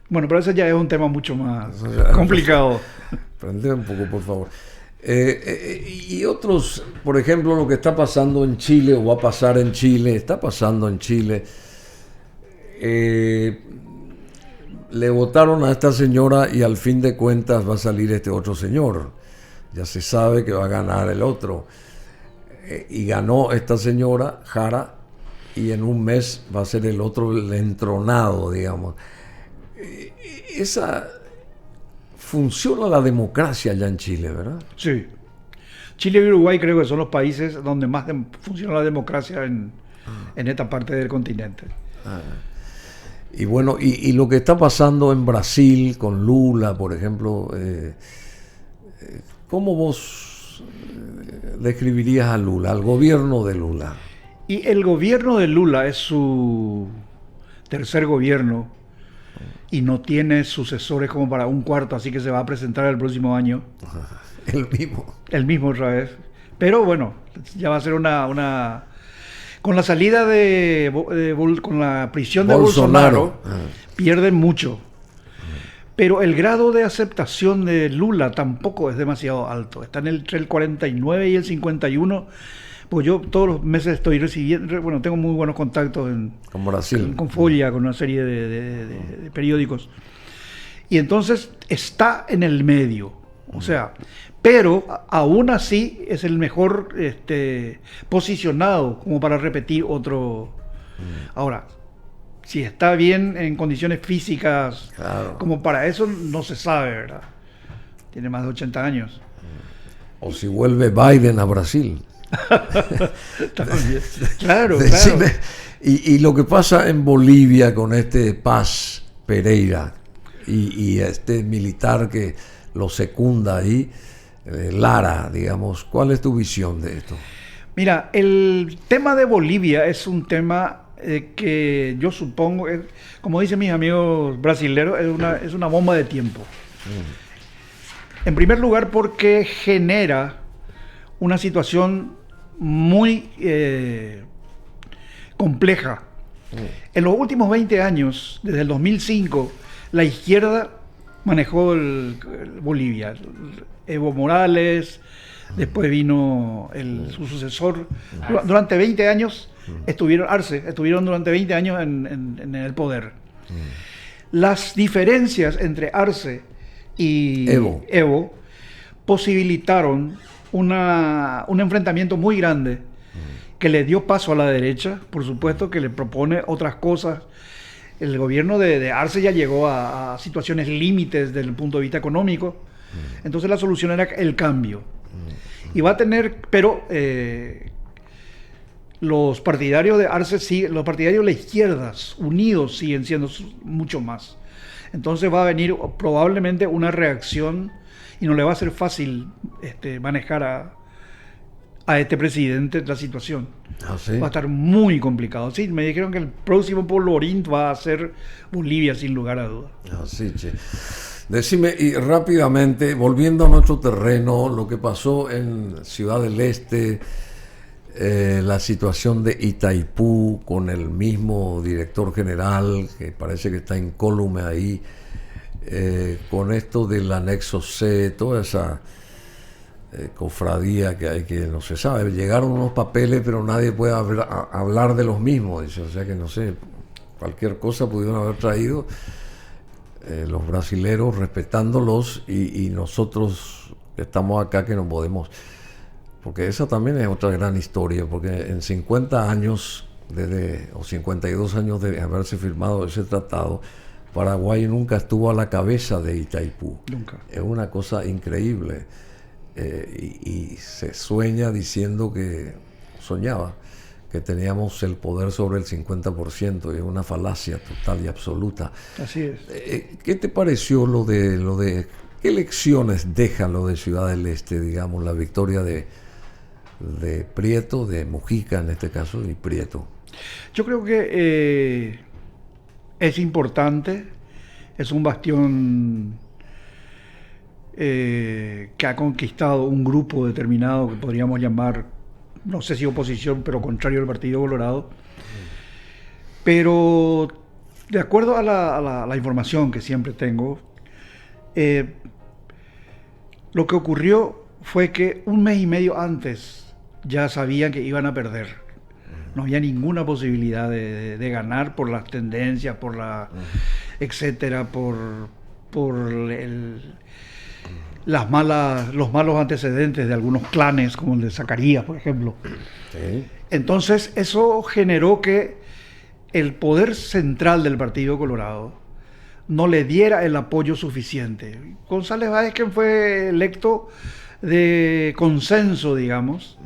Bueno, pero ese ya es un tema mucho más complicado.
Prende un poco, por favor. Y otros, por ejemplo, lo que está pasando en Chile, o va a pasar en Chile, está pasando en Chile. Le votaron a esta señora y al fin de cuentas va a salir este otro señor. Ya se sabe que va a ganar el otro. Y ganó esta señora, Jara, y en un mes va a ser el otro el entronado, digamos. Funciona la democracia allá en Chile, ¿verdad?
Sí. Chile y Uruguay creo que son los países donde más funciona la democracia en esta parte del continente.
Y bueno, y lo que está pasando en Brasil con Lula, por ejemplo, ¿cómo vos describirías a Lula, al gobierno de Lula?
Y el gobierno de Lula es su tercer gobierno y no tiene sucesores como para un cuarto, así que se va a presentar el próximo año. El mismo otra vez. Pero bueno, ya va a ser una con la salida con la prisión de Bolsonaro, pierden mucho. Pero el grado de aceptación de Lula tampoco es demasiado alto. Está entre el 49 y el 51. Pues yo todos los meses estoy recibiendo, bueno, tengo muy buenos contactos
con Brasil,
con Folha, con una serie de periódicos. Y entonces está en el medio. O sea, pero aún así es el mejor posicionado como para repetir otro. Ahora, si está bien en condiciones físicas,
Claro.
como para eso no se sabe, ¿verdad? Tiene más de 80 años.
O si vuelve Biden a Brasil.
También. Claro,
Decime,
claro.
y lo que pasa en Bolivia con este Paz Pereira y este militar que lo secunda ahí, Lara, digamos, ¿cuál es tu visión de esto?
Mira, el tema de Bolivia es un tema que yo supongo, como dicen mis amigos brasileños, es una bomba de tiempo. En primer lugar, porque genera una situación muy compleja. En los últimos 20 años, desde el 2005, la izquierda manejó el Bolivia. Evo Morales, después vino su sucesor. Durante 20 años estuvieron durante 20 años en el poder. Las diferencias entre Arce y Evo posibilitaron un enfrentamiento muy grande que le dio paso a la derecha, por supuesto, que le propone otras cosas. El gobierno de Arce ya llegó a situaciones límites desde el punto de vista económico. Entonces la solución era el cambio. Y va a tener, pero los partidarios de Arce, los partidarios de la izquierda unidos siguen siendo mucho más. Entonces va a venir probablemente una reacción y no le va a ser fácil manejar a este presidente la situación.
¿Ah, sí?
Va a estar muy complicado. Sí, me dijeron que el próximo polvorín va a ser Bolivia, sin lugar a dudas.
Así, che. Decime, y rápidamente, volviendo a nuestro terreno, lo que pasó en Ciudad del Este, la situación de Itaipú con el mismo director general, que parece que está incólume ahí, con esto del anexo C, toda esa cofradía que hay que no se sabe. Llegaron unos papeles, pero nadie puede hablar de los mismos, dice. O sea que no sé, cualquier cosa pudieron haber traído los brasileros respetándolos y nosotros que estamos acá que no podemos, porque esa también es otra gran historia, porque en 50 años o 52 años de haberse firmado ese tratado, Paraguay nunca estuvo a la cabeza de Itaipú.
Nunca.
Es una cosa increíble. Y se sueña diciendo soñaba que teníamos el poder sobre el 50%, y es una falacia total y absoluta.
Así es.
¿Qué te pareció lo de qué lecciones deja lo de Ciudad del Este, digamos, la victoria de Prieto, de Mujica en este caso, y Prieto?
Yo creo que es importante, es un bastión que ha conquistado un grupo determinado que podríamos llamar, no sé si oposición, pero contrario al Partido Colorado. Pero de acuerdo a la información que siempre tengo, lo que ocurrió fue que un mes y medio antes ya sabían que iban a perder. No había ninguna posibilidad de ganar por las tendencias, etcétera, por los malos antecedentes de algunos clanes, como el de Zacarías, por ejemplo.
Sí.
Entonces, eso generó que el poder central del Partido Colorado no le diera el apoyo suficiente. González Vázquez fue electo de consenso, digamos,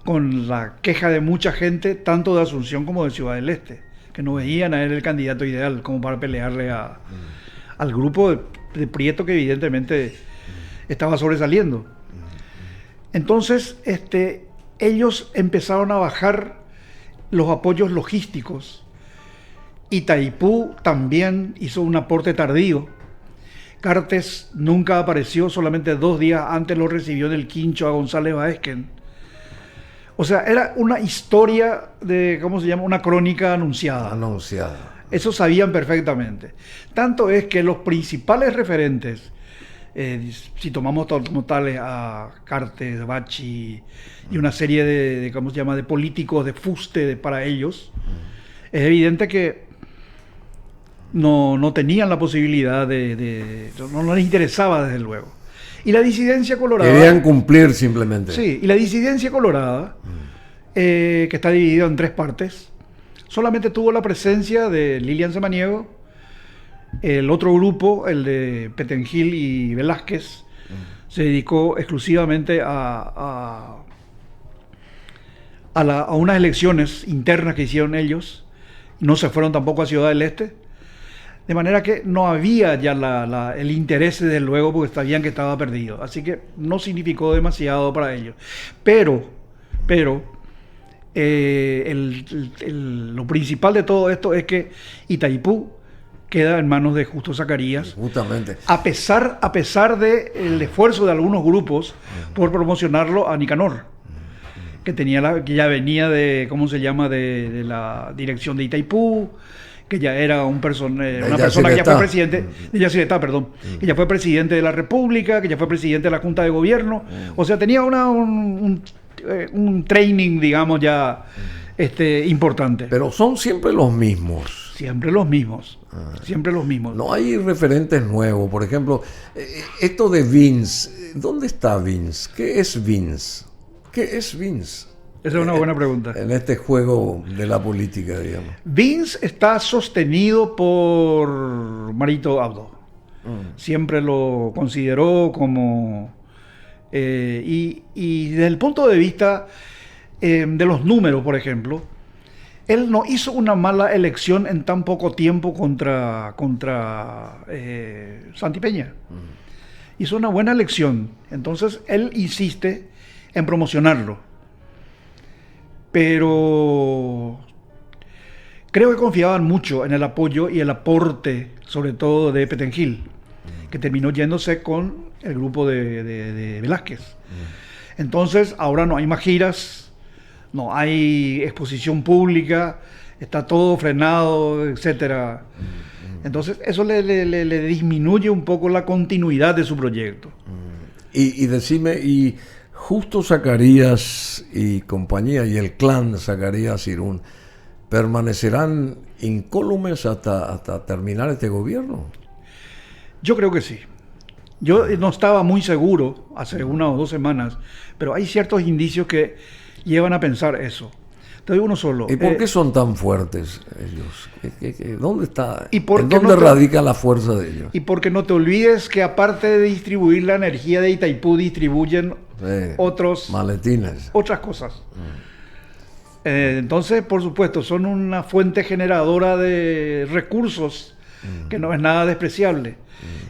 con la queja de mucha gente, tanto de Asunción como de Ciudad del Este, que no veían a él el candidato ideal como para pelearle al grupo de Prieto, que evidentemente estaba sobresaliendo. Entonces, ellos empezaron a bajar los apoyos logísticos. Itaipú también hizo un aporte tardío. Cartes nunca apareció, solamente 2 días antes lo recibió en el quincho a González Vázquez. O sea, era una historia de, ¿cómo se llama? Una crónica anunciada.
Anunciada.
Eso sabían perfectamente. Tanto es que los principales referentes, si tomamos como tales a Cartes, Bachi y una serie de ¿cómo se llama?, de políticos de fuste para ellos, es evidente que no tenían la posibilidad no les interesaba desde luego. Y la disidencia colorada...
Querían cumplir simplemente.
Sí, y la disidencia colorada, que está dividida en 3 partes, solamente tuvo la presencia de Lilian Samaniego, el otro grupo, el de Petengil y Velázquez, se dedicó exclusivamente a unas elecciones internas que hicieron ellos, no se fueron tampoco a Ciudad del Este, de manera que no había ya el interés desde luego porque sabían que estaba perdido, así que no significó demasiado para ellos. Pero lo principal de todo esto es que Itaipú queda en manos de Justo Zacarías.
Justamente.
A pesar del esfuerzo de algunos grupos por promocionarlo a Nicanor, que que ya venía de, ¿cómo se llama?, de la dirección de Itaipú, que ya era una persona que ya fue presidente, de Yacyretá, perdón, que ya fue presidente de la República, que ya fue presidente de la Junta de Gobierno, o sea, tenía un training, digamos, ya importante.
Pero son siempre los mismos.
Siempre los mismos. Siempre los mismos.
No hay referentes nuevos. Por ejemplo, esto de Vince. ¿Dónde está Vince? ¿Qué es Vince? ¿Qué es Vince?
Esa es una buena pregunta.
En este juego de la política, digamos.
Vince está sostenido por Marito Abdo. Siempre lo consideró como... y desde el punto de vista de los números, por ejemplo, él no hizo una mala elección en tan poco tiempo contra Santi Peña. Hizo una buena elección. Entonces, él insiste en promocionarlo. Pero creo que confiaban mucho en el apoyo y el aporte, sobre todo de Petengil, que terminó yéndose con el grupo de Velázquez. Entonces, ahora no hay más giras, no hay exposición pública, está todo frenado, etcétera. Entonces, eso le disminuye un poco la continuidad de su proyecto.
Y decime, y Justo Zacarías y compañía, y el clan Zacarías Irún, ¿permanecerán incólumes hasta terminar este gobierno?
Yo creo que sí. Yo no estaba muy seguro hace 1 o 2 semanas, pero hay ciertos indicios que llevan a pensar eso. Te digo uno solo.
¿Y por qué son tan fuertes ellos? ¿Dónde está?
¿En
dónde radica la fuerza de ellos?
Y porque no te olvides que aparte de distribuir la energía de Itaipú, distribuyen
maletines.
Otras cosas. Entonces, por supuesto, son una fuente generadora de recursos que no es nada despreciable.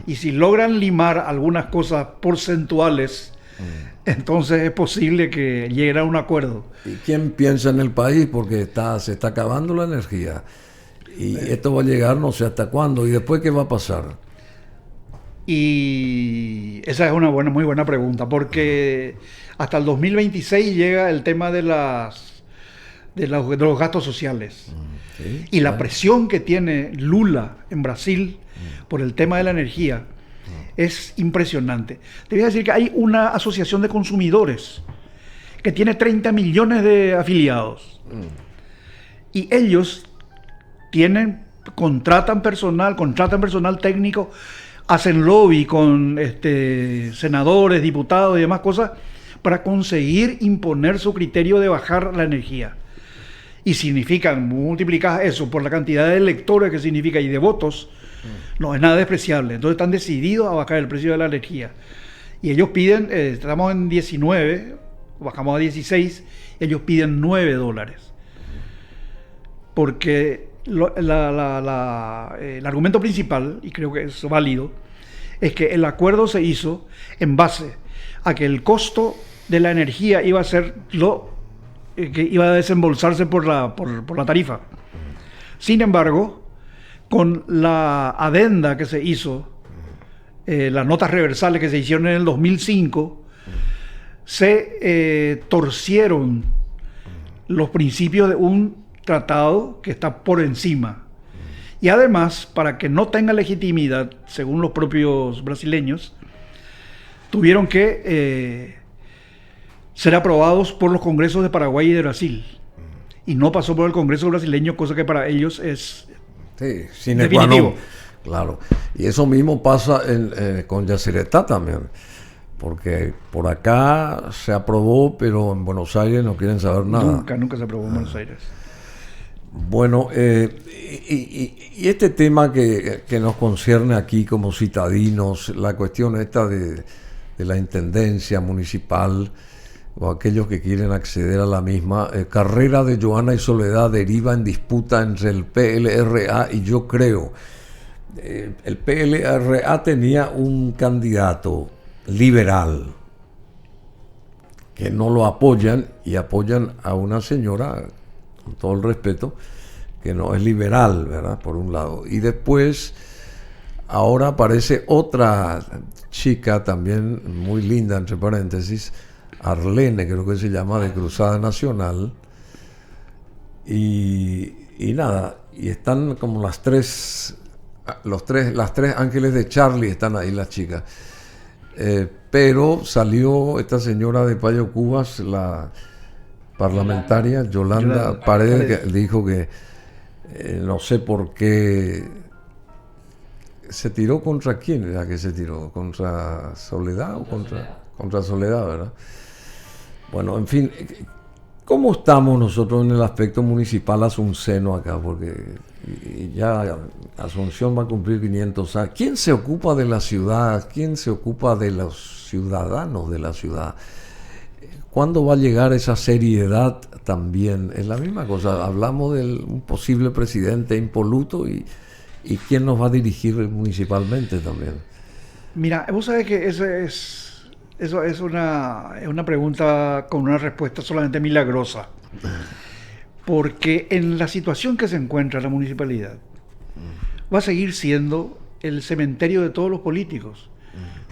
Y si logran limar algunas cosas porcentuales, entonces es posible que lleguen a un acuerdo.
¿Y quién piensa en el país? Porque se está acabando la energía. Y esto va a llegar no sé hasta cuándo. ¿Y después qué va a pasar?
Y esa es una muy buena pregunta, porque hasta el 2026 llega el tema de los gastos sociales. Sí, y la presión que tiene Lula en Brasil por el tema de la energía es impresionante. Te voy a decir que hay una asociación de consumidores que tiene 30 millones de afiliados. Y ellos contratan personal técnico, hacen lobby con senadores, diputados y demás cosas para conseguir imponer su criterio de bajar la energía. Y significan, multiplicar eso por la cantidad de electores que significa y de votos, no es nada despreciable. Entonces están decididos a bajar el precio de la energía. Y ellos piden, estamos en 19, bajamos a 16, ellos piden $9. Porque el argumento principal, y creo que es válido, es que el acuerdo se hizo en base a que el costo de la energía iba a ser que iba a desembolsarse por la tarifa. Sin embargo, con la adenda que se hizo, las notas reversales que se hicieron en el 2005, se torcieron los principios de un tratado que está por encima. Y además, para que no tenga legitimidad, según los propios brasileños, tuvieron que ser aprobados por los congresos de Paraguay y de Brasil. Y no pasó por el Congreso brasileño, cosa que para ellos es
Sí, sine qua non.
Definitivo.
Claro. Y eso mismo pasa con Yacyretá también. Porque por acá se aprobó, pero en Buenos Aires no quieren saber nada.
Nunca se aprobó en Buenos Aires.
Bueno, y este tema que nos concierne aquí como citadinos, la cuestión esta de la intendencia municipal o aquellos que quieren acceder a la misma, carrera de Johanna y Soledad deriva en disputa entre el PLRA y Yo Creo. El PLRA tenía un candidato liberal que no lo apoyan y apoyan a una señora, con todo el respeto, que no es liberal, ¿verdad? Por un lado. Y después, ahora aparece otra chica también muy linda, entre paréntesis, Arlene, creo que se llama, de Cruzada Nacional. Y nada, y están como las tres ángeles de Charlie, están ahí las chicas. Pero salió esta señora de Payo Cubas, la parlamentaria Yolanda Paredes, que dijo que no sé por qué se tiró. ¿Contra quién era que se tiró? ¿Contra Soledad o contra Soledad, verdad? Bueno, en fin, ¿cómo estamos nosotros en el aspecto municipal asunceno acá? Porque ya Asunción va a cumplir 500 años. ¿Quién se ocupa de la ciudad? ¿Quién se ocupa de los ciudadanos de la ciudad? ¿Cuándo va a llegar esa seriedad también? Es la misma cosa. Hablamos de un posible presidente impoluto y quién nos va a dirigir municipalmente también.
Mira, vos sabés que eso es una pregunta con una respuesta solamente milagrosa. Porque en la situación que se encuentra la municipalidad, va a seguir siendo el cementerio de todos los políticos.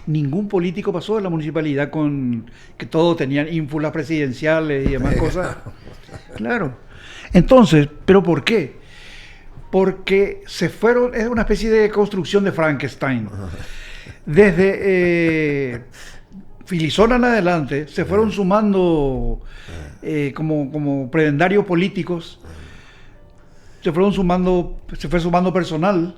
Ningún político pasó de la municipalidad con que todos tenían ínfulas presidenciales y demás cosas. Claro. Entonces, ¿pero por qué? Porque se fueron, es una especie de construcción de Frankenstein. Desde Filizona en adelante se fueron sumando como prebendarios políticos, se fue sumando personal.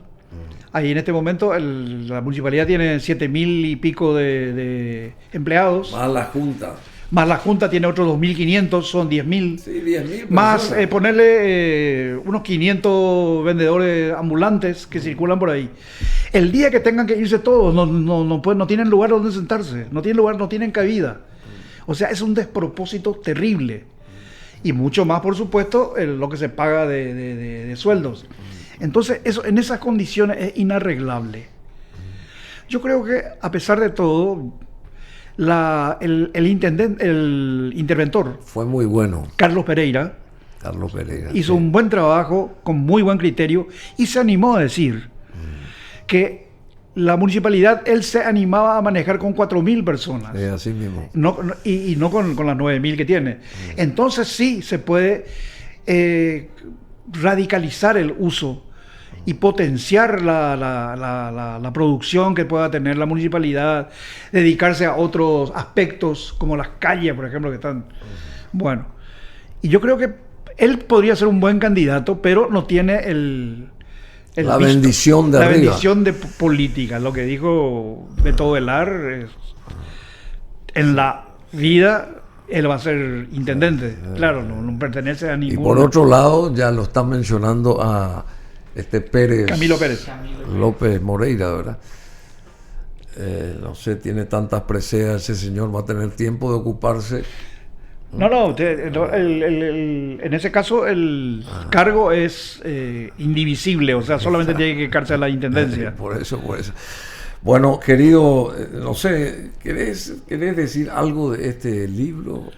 Ahí en este momento la municipalidad tiene 7.000 y pico de empleados.
Más la Junta.
Más la Junta tiene otros 2.500, son 10.000.
Sí, 10.000
más ponerle unos 500 vendedores ambulantes que circulan por ahí. El día que tengan que irse todos, no tienen lugar donde sentarse, no tienen cabida. O sea, es un despropósito terrible. Y mucho más, por supuesto, lo que se paga de sueldos. Entonces, eso en esas condiciones es inarreglable. Yo creo que, a pesar de todo, el interventor
fue muy bueno.
Carlos Pereira hizo un buen trabajo, con muy buen criterio, y se animó a decir que la municipalidad, él se animaba a manejar con 4.000 personas.
Así mismo.
No con las 9.000 que tiene. Entonces sí se puede radicalizar el uso y potenciar la producción que pueda tener la municipalidad, dedicarse a otros aspectos como las calles, por ejemplo, que están... Bueno, y yo creo que él podría ser un buen candidato, pero no tiene la bendición de arriba. La bendición de política, lo que dijo Beto Velar, en la vida él va a ser intendente, claro, no pertenece a ningún...
Y por otro lado, ya lo están mencionando a
Camilo Pérez
López Moreira, ¿verdad? No sé, tiene tantas preseas ese señor, va a tener tiempo de ocuparse.
En ese caso el cargo es indivisible, o sea, solamente tiene que dedicarse a la intendencia.
Por eso. Bueno, querido, no sé, ¿querés decir algo de este libro?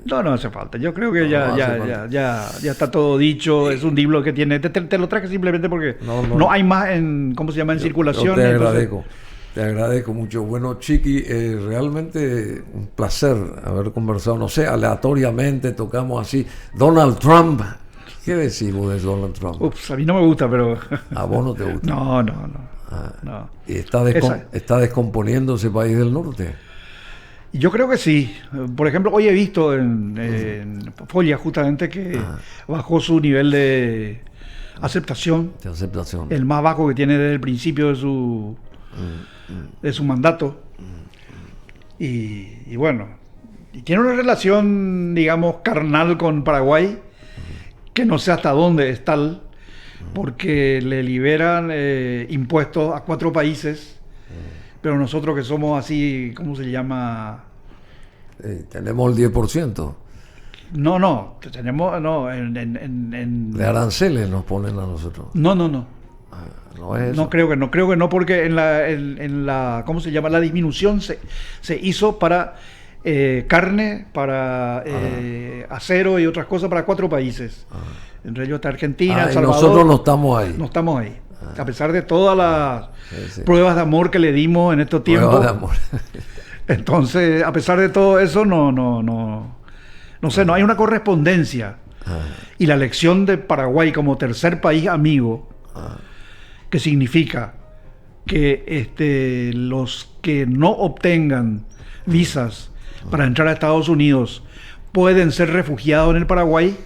No hace falta. Yo creo que ya está todo dicho. Es un libro que tiene... Te lo traje simplemente porque no hay más en circulación.
Te agradezco. Te agradezco mucho. Bueno, Chiqui, realmente un placer haber conversado. No sé, aleatoriamente tocamos así. Donald Trump. ¿Qué decimos de Donald Trump?
Ups, a mí no me gusta, pero...
¿A vos no te gusta?
No.
¿Y está descomponiendo ese país del norte?
Yo creo que sí. Por ejemplo, hoy he visto en Folia justamente que bajó su nivel de aceptación,
de aceptación.
el más bajo que tiene desde el principio de su mandato. Y bueno, y tiene una relación, digamos, carnal con Paraguay, que no sé hasta dónde es tal, porque le liberan impuestos a 4 países, pero nosotros que somos así, ¿cómo se llama?
Tenemos el 10%.
No, tenemos,
De aranceles nos ponen a nosotros.
No.
No es eso.
No creo que no, porque en la ¿cómo se llama? La disminución se hizo para carne, para acero y otras cosas para 4 países. Entre ellos está Argentina, El Salvador.
Nosotros no estamos ahí.
No estamos ahí. A pesar de todas las pruebas de amor que le dimos en estos tiempos.
Pruebas de amor.
Entonces, a pesar de todo eso, no sé, no hay una correspondencia. Y la elección de Paraguay como tercer país amigo, que significa que los que no obtengan visas para entrar a Estados Unidos pueden ser refugiados en el Paraguay,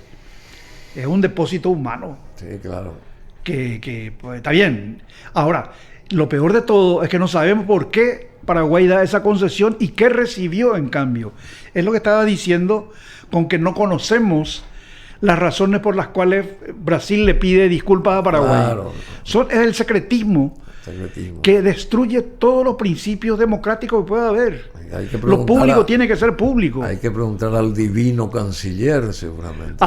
es un depósito humano.
Sí, claro.
Que pues, está bien. Ahora, lo peor de todo es que no sabemos por qué Paraguay da esa concesión y qué recibió en cambio. Es lo que estaba diciendo, con que no conocemos las razones por las cuales Brasil le pide disculpas a Paraguay.
Claro.
Es el secretismo que destruye todos los principios democráticos que pueda haber. Lo público tiene que ser público.
Hay que preguntar al divino canciller, seguramente.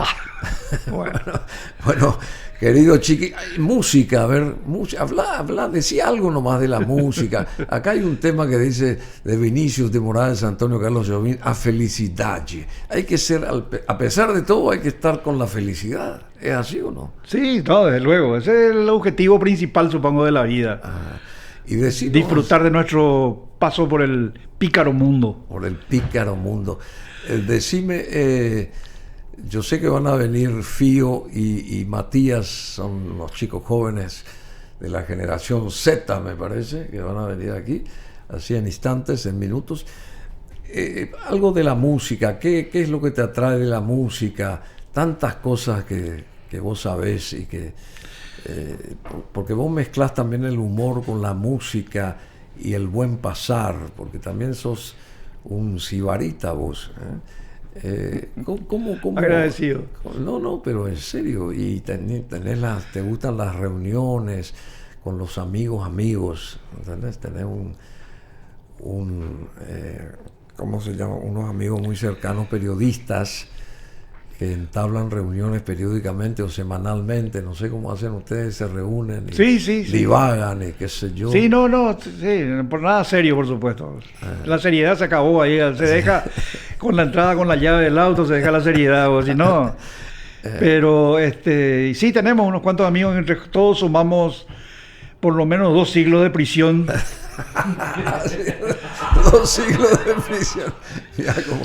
Bueno, querido Chiqui, música, a ver, habla, decía algo nomás de la música. Acá hay un tema que dice de Vinicius de Moraes, Antonio Carlos Jobim, a felicidade. Hay que ser, a pesar de todo, hay que estar con la felicidad. ¿Es así o no?
Sí, no, desde luego. Ese es el objetivo principal, supongo, de la vida.
Y
disfrutar de nuestro paso por el pícaro mundo.
Por el pícaro mundo. Decime, yo sé que van a venir Fío y Matías, son los chicos jóvenes de la generación Z, me parece, que van a venir aquí, así en instantes, en minutos. Algo de la música, ¿qué es lo que te atrae de la música? Tantas cosas que vos sabés y que... porque vos mezclás también el humor con la música y el buen pasar, porque también sos un sibarita vos. ¿Cómo?
Agradecido.
No, pero en serio. Y te gustan las reuniones con los amigos, ¿entendés? Tenés ¿cómo se llama? Unos amigos muy cercanos, periodistas, que entablan reuniones periódicamente o semanalmente, no sé cómo hacen ustedes, se reúnen y divagan y qué sé yo.
Sí, por nada serio, por supuesto. La seriedad se acabó ahí, se deja con la entrada, con la llave del auto, se deja la seriedad, o si no. Pero sí tenemos unos cuantos amigos, entre todos sumamos por lo menos 2 siglos de prisión.
2 siglos de prisión. Ya como...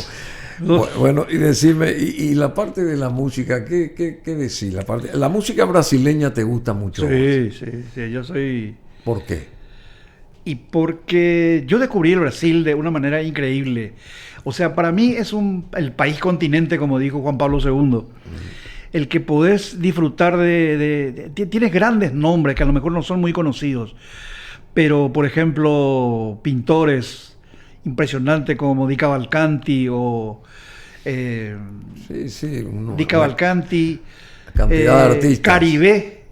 Bueno, y decime, y la parte de la música, ¿qué decís? La música brasileña te gusta mucho.
Sí, yo soy...
¿Por qué?
Y porque yo descubrí el Brasil de una manera increíble. O sea, para mí es el país continente, como dijo Juan Pablo II. El que podés disfrutar tienes grandes nombres que a lo mejor no son muy conocidos. Pero, por ejemplo, pintores impresionante como Di Cavalcanti o Di Cavalcanti,
cantidad de artistas.
Caribe.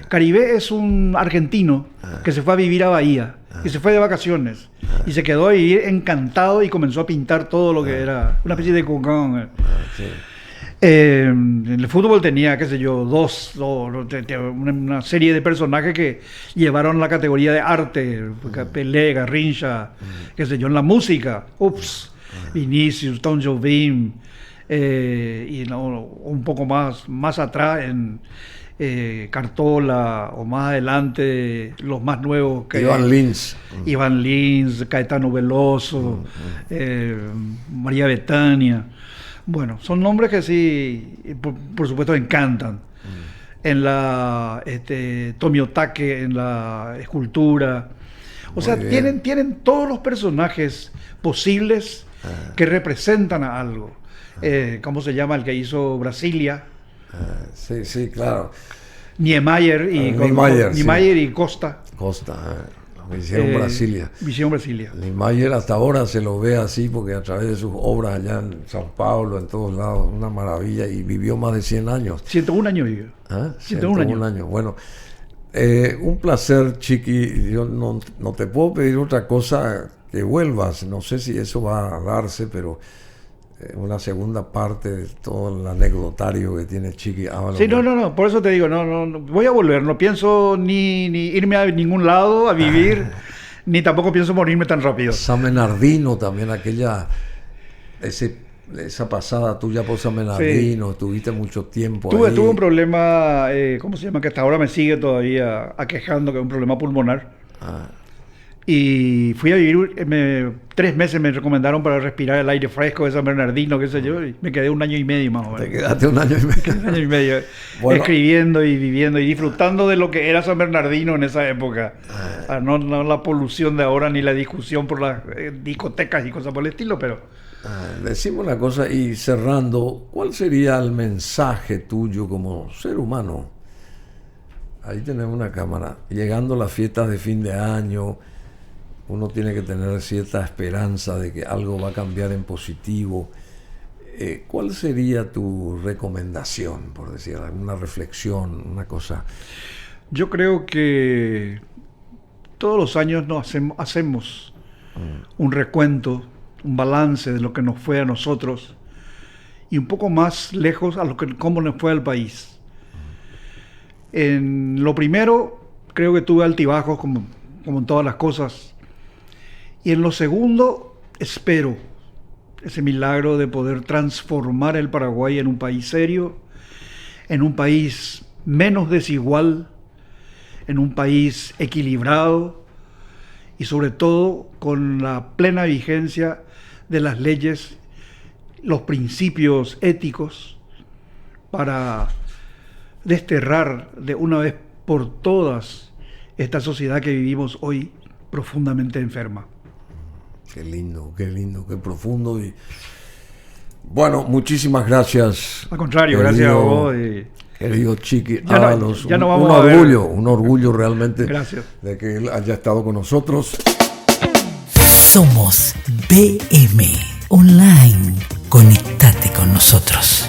Caribe es un argentino que se fue a vivir a Bahía y se fue de vacaciones y se quedó ahí encantado y comenzó a pintar todo lo que era una especie de Gauguin. En el fútbol tenía, qué sé yo, una serie de personajes que llevaron la categoría de arte, Pelé, Garrincha, qué sé yo. En la música, Vinicius, Tom Jobim, y un poco más atrás en Cartola, o más adelante los más nuevos que Iván Lins, Caetano Veloso, María Bethania. Bueno, son nombres que sí, por supuesto, encantan. En la Tomiotake, en la escultura. O sea, tienen todos los personajes posibles que representan a algo. ¿Cómo se llama el que hizo Brasilia?
Sí, claro.
Niemeyer y,
Niemeyer
y Costa.
Visión Brasilia.
Visión Brasilia.
Niemeyer hasta ahora se lo ve así porque a través de sus obras allá en Sao Paulo, en todos lados, una maravilla, y vivió más de 100 años.
101 años vivió.
101 años. Bueno, un placer, Chiqui. Yo no te puedo pedir otra cosa que vuelvas. No sé si eso va a darse, pero una segunda parte de todo el anecdotario que tiene Chiqui Ábalos.
Sí, no, por eso te digo, no, voy a volver, no pienso ni irme a ningún lado a vivir, ni tampoco pienso morirme tan rápido.
San Bernardino también, esa pasada tuya por San Bernardino, tuviste mucho tiempo ahí.
Tuve un problema, ¿cómo se llama? Que hasta ahora me sigue todavía aquejando, que es un problema pulmonar. Y fui a vivir, 3 meses me recomendaron para respirar el aire fresco de San Bernardino, qué sé yo, y me quedé 1 año y medio más o menos.
Te quedaste 1 año y medio.
1 año y medio, bueno, escribiendo y viviendo y disfrutando de lo que era San Bernardino en esa época. No la polución de ahora ni la discusión por las discotecas y cosas por el estilo, pero...
Decimos una cosa y cerrando, ¿cuál sería el mensaje tuyo como ser humano? Ahí tenemos una cámara, llegando a las fiestas de fin de año, uno tiene que tener cierta esperanza de que algo va a cambiar en positivo. ¿Cuál sería tu recomendación, por decir, alguna reflexión, una cosa?
Yo creo que todos los años hacemos un recuento, un balance de lo que nos fue a nosotros y un poco más lejos a cómo nos fue al país. En lo primero, creo que tuve altibajos como en todas las cosas. Y en lo segundo, espero ese milagro de poder transformar el Paraguay en un país serio, en un país menos desigual, en un país equilibrado y sobre todo con la plena vigencia de las leyes, los principios éticos, para desterrar de una vez por todas esta sociedad que vivimos hoy profundamente enferma.
Qué lindo, qué profundo. Y bueno, muchísimas gracias.
Al contrario, gracias a vos.
Querido Chiqui Ábalos, un orgullo realmente.
Gracias.
De que él haya estado con nosotros.
Somos BM Online. Conectate con nosotros.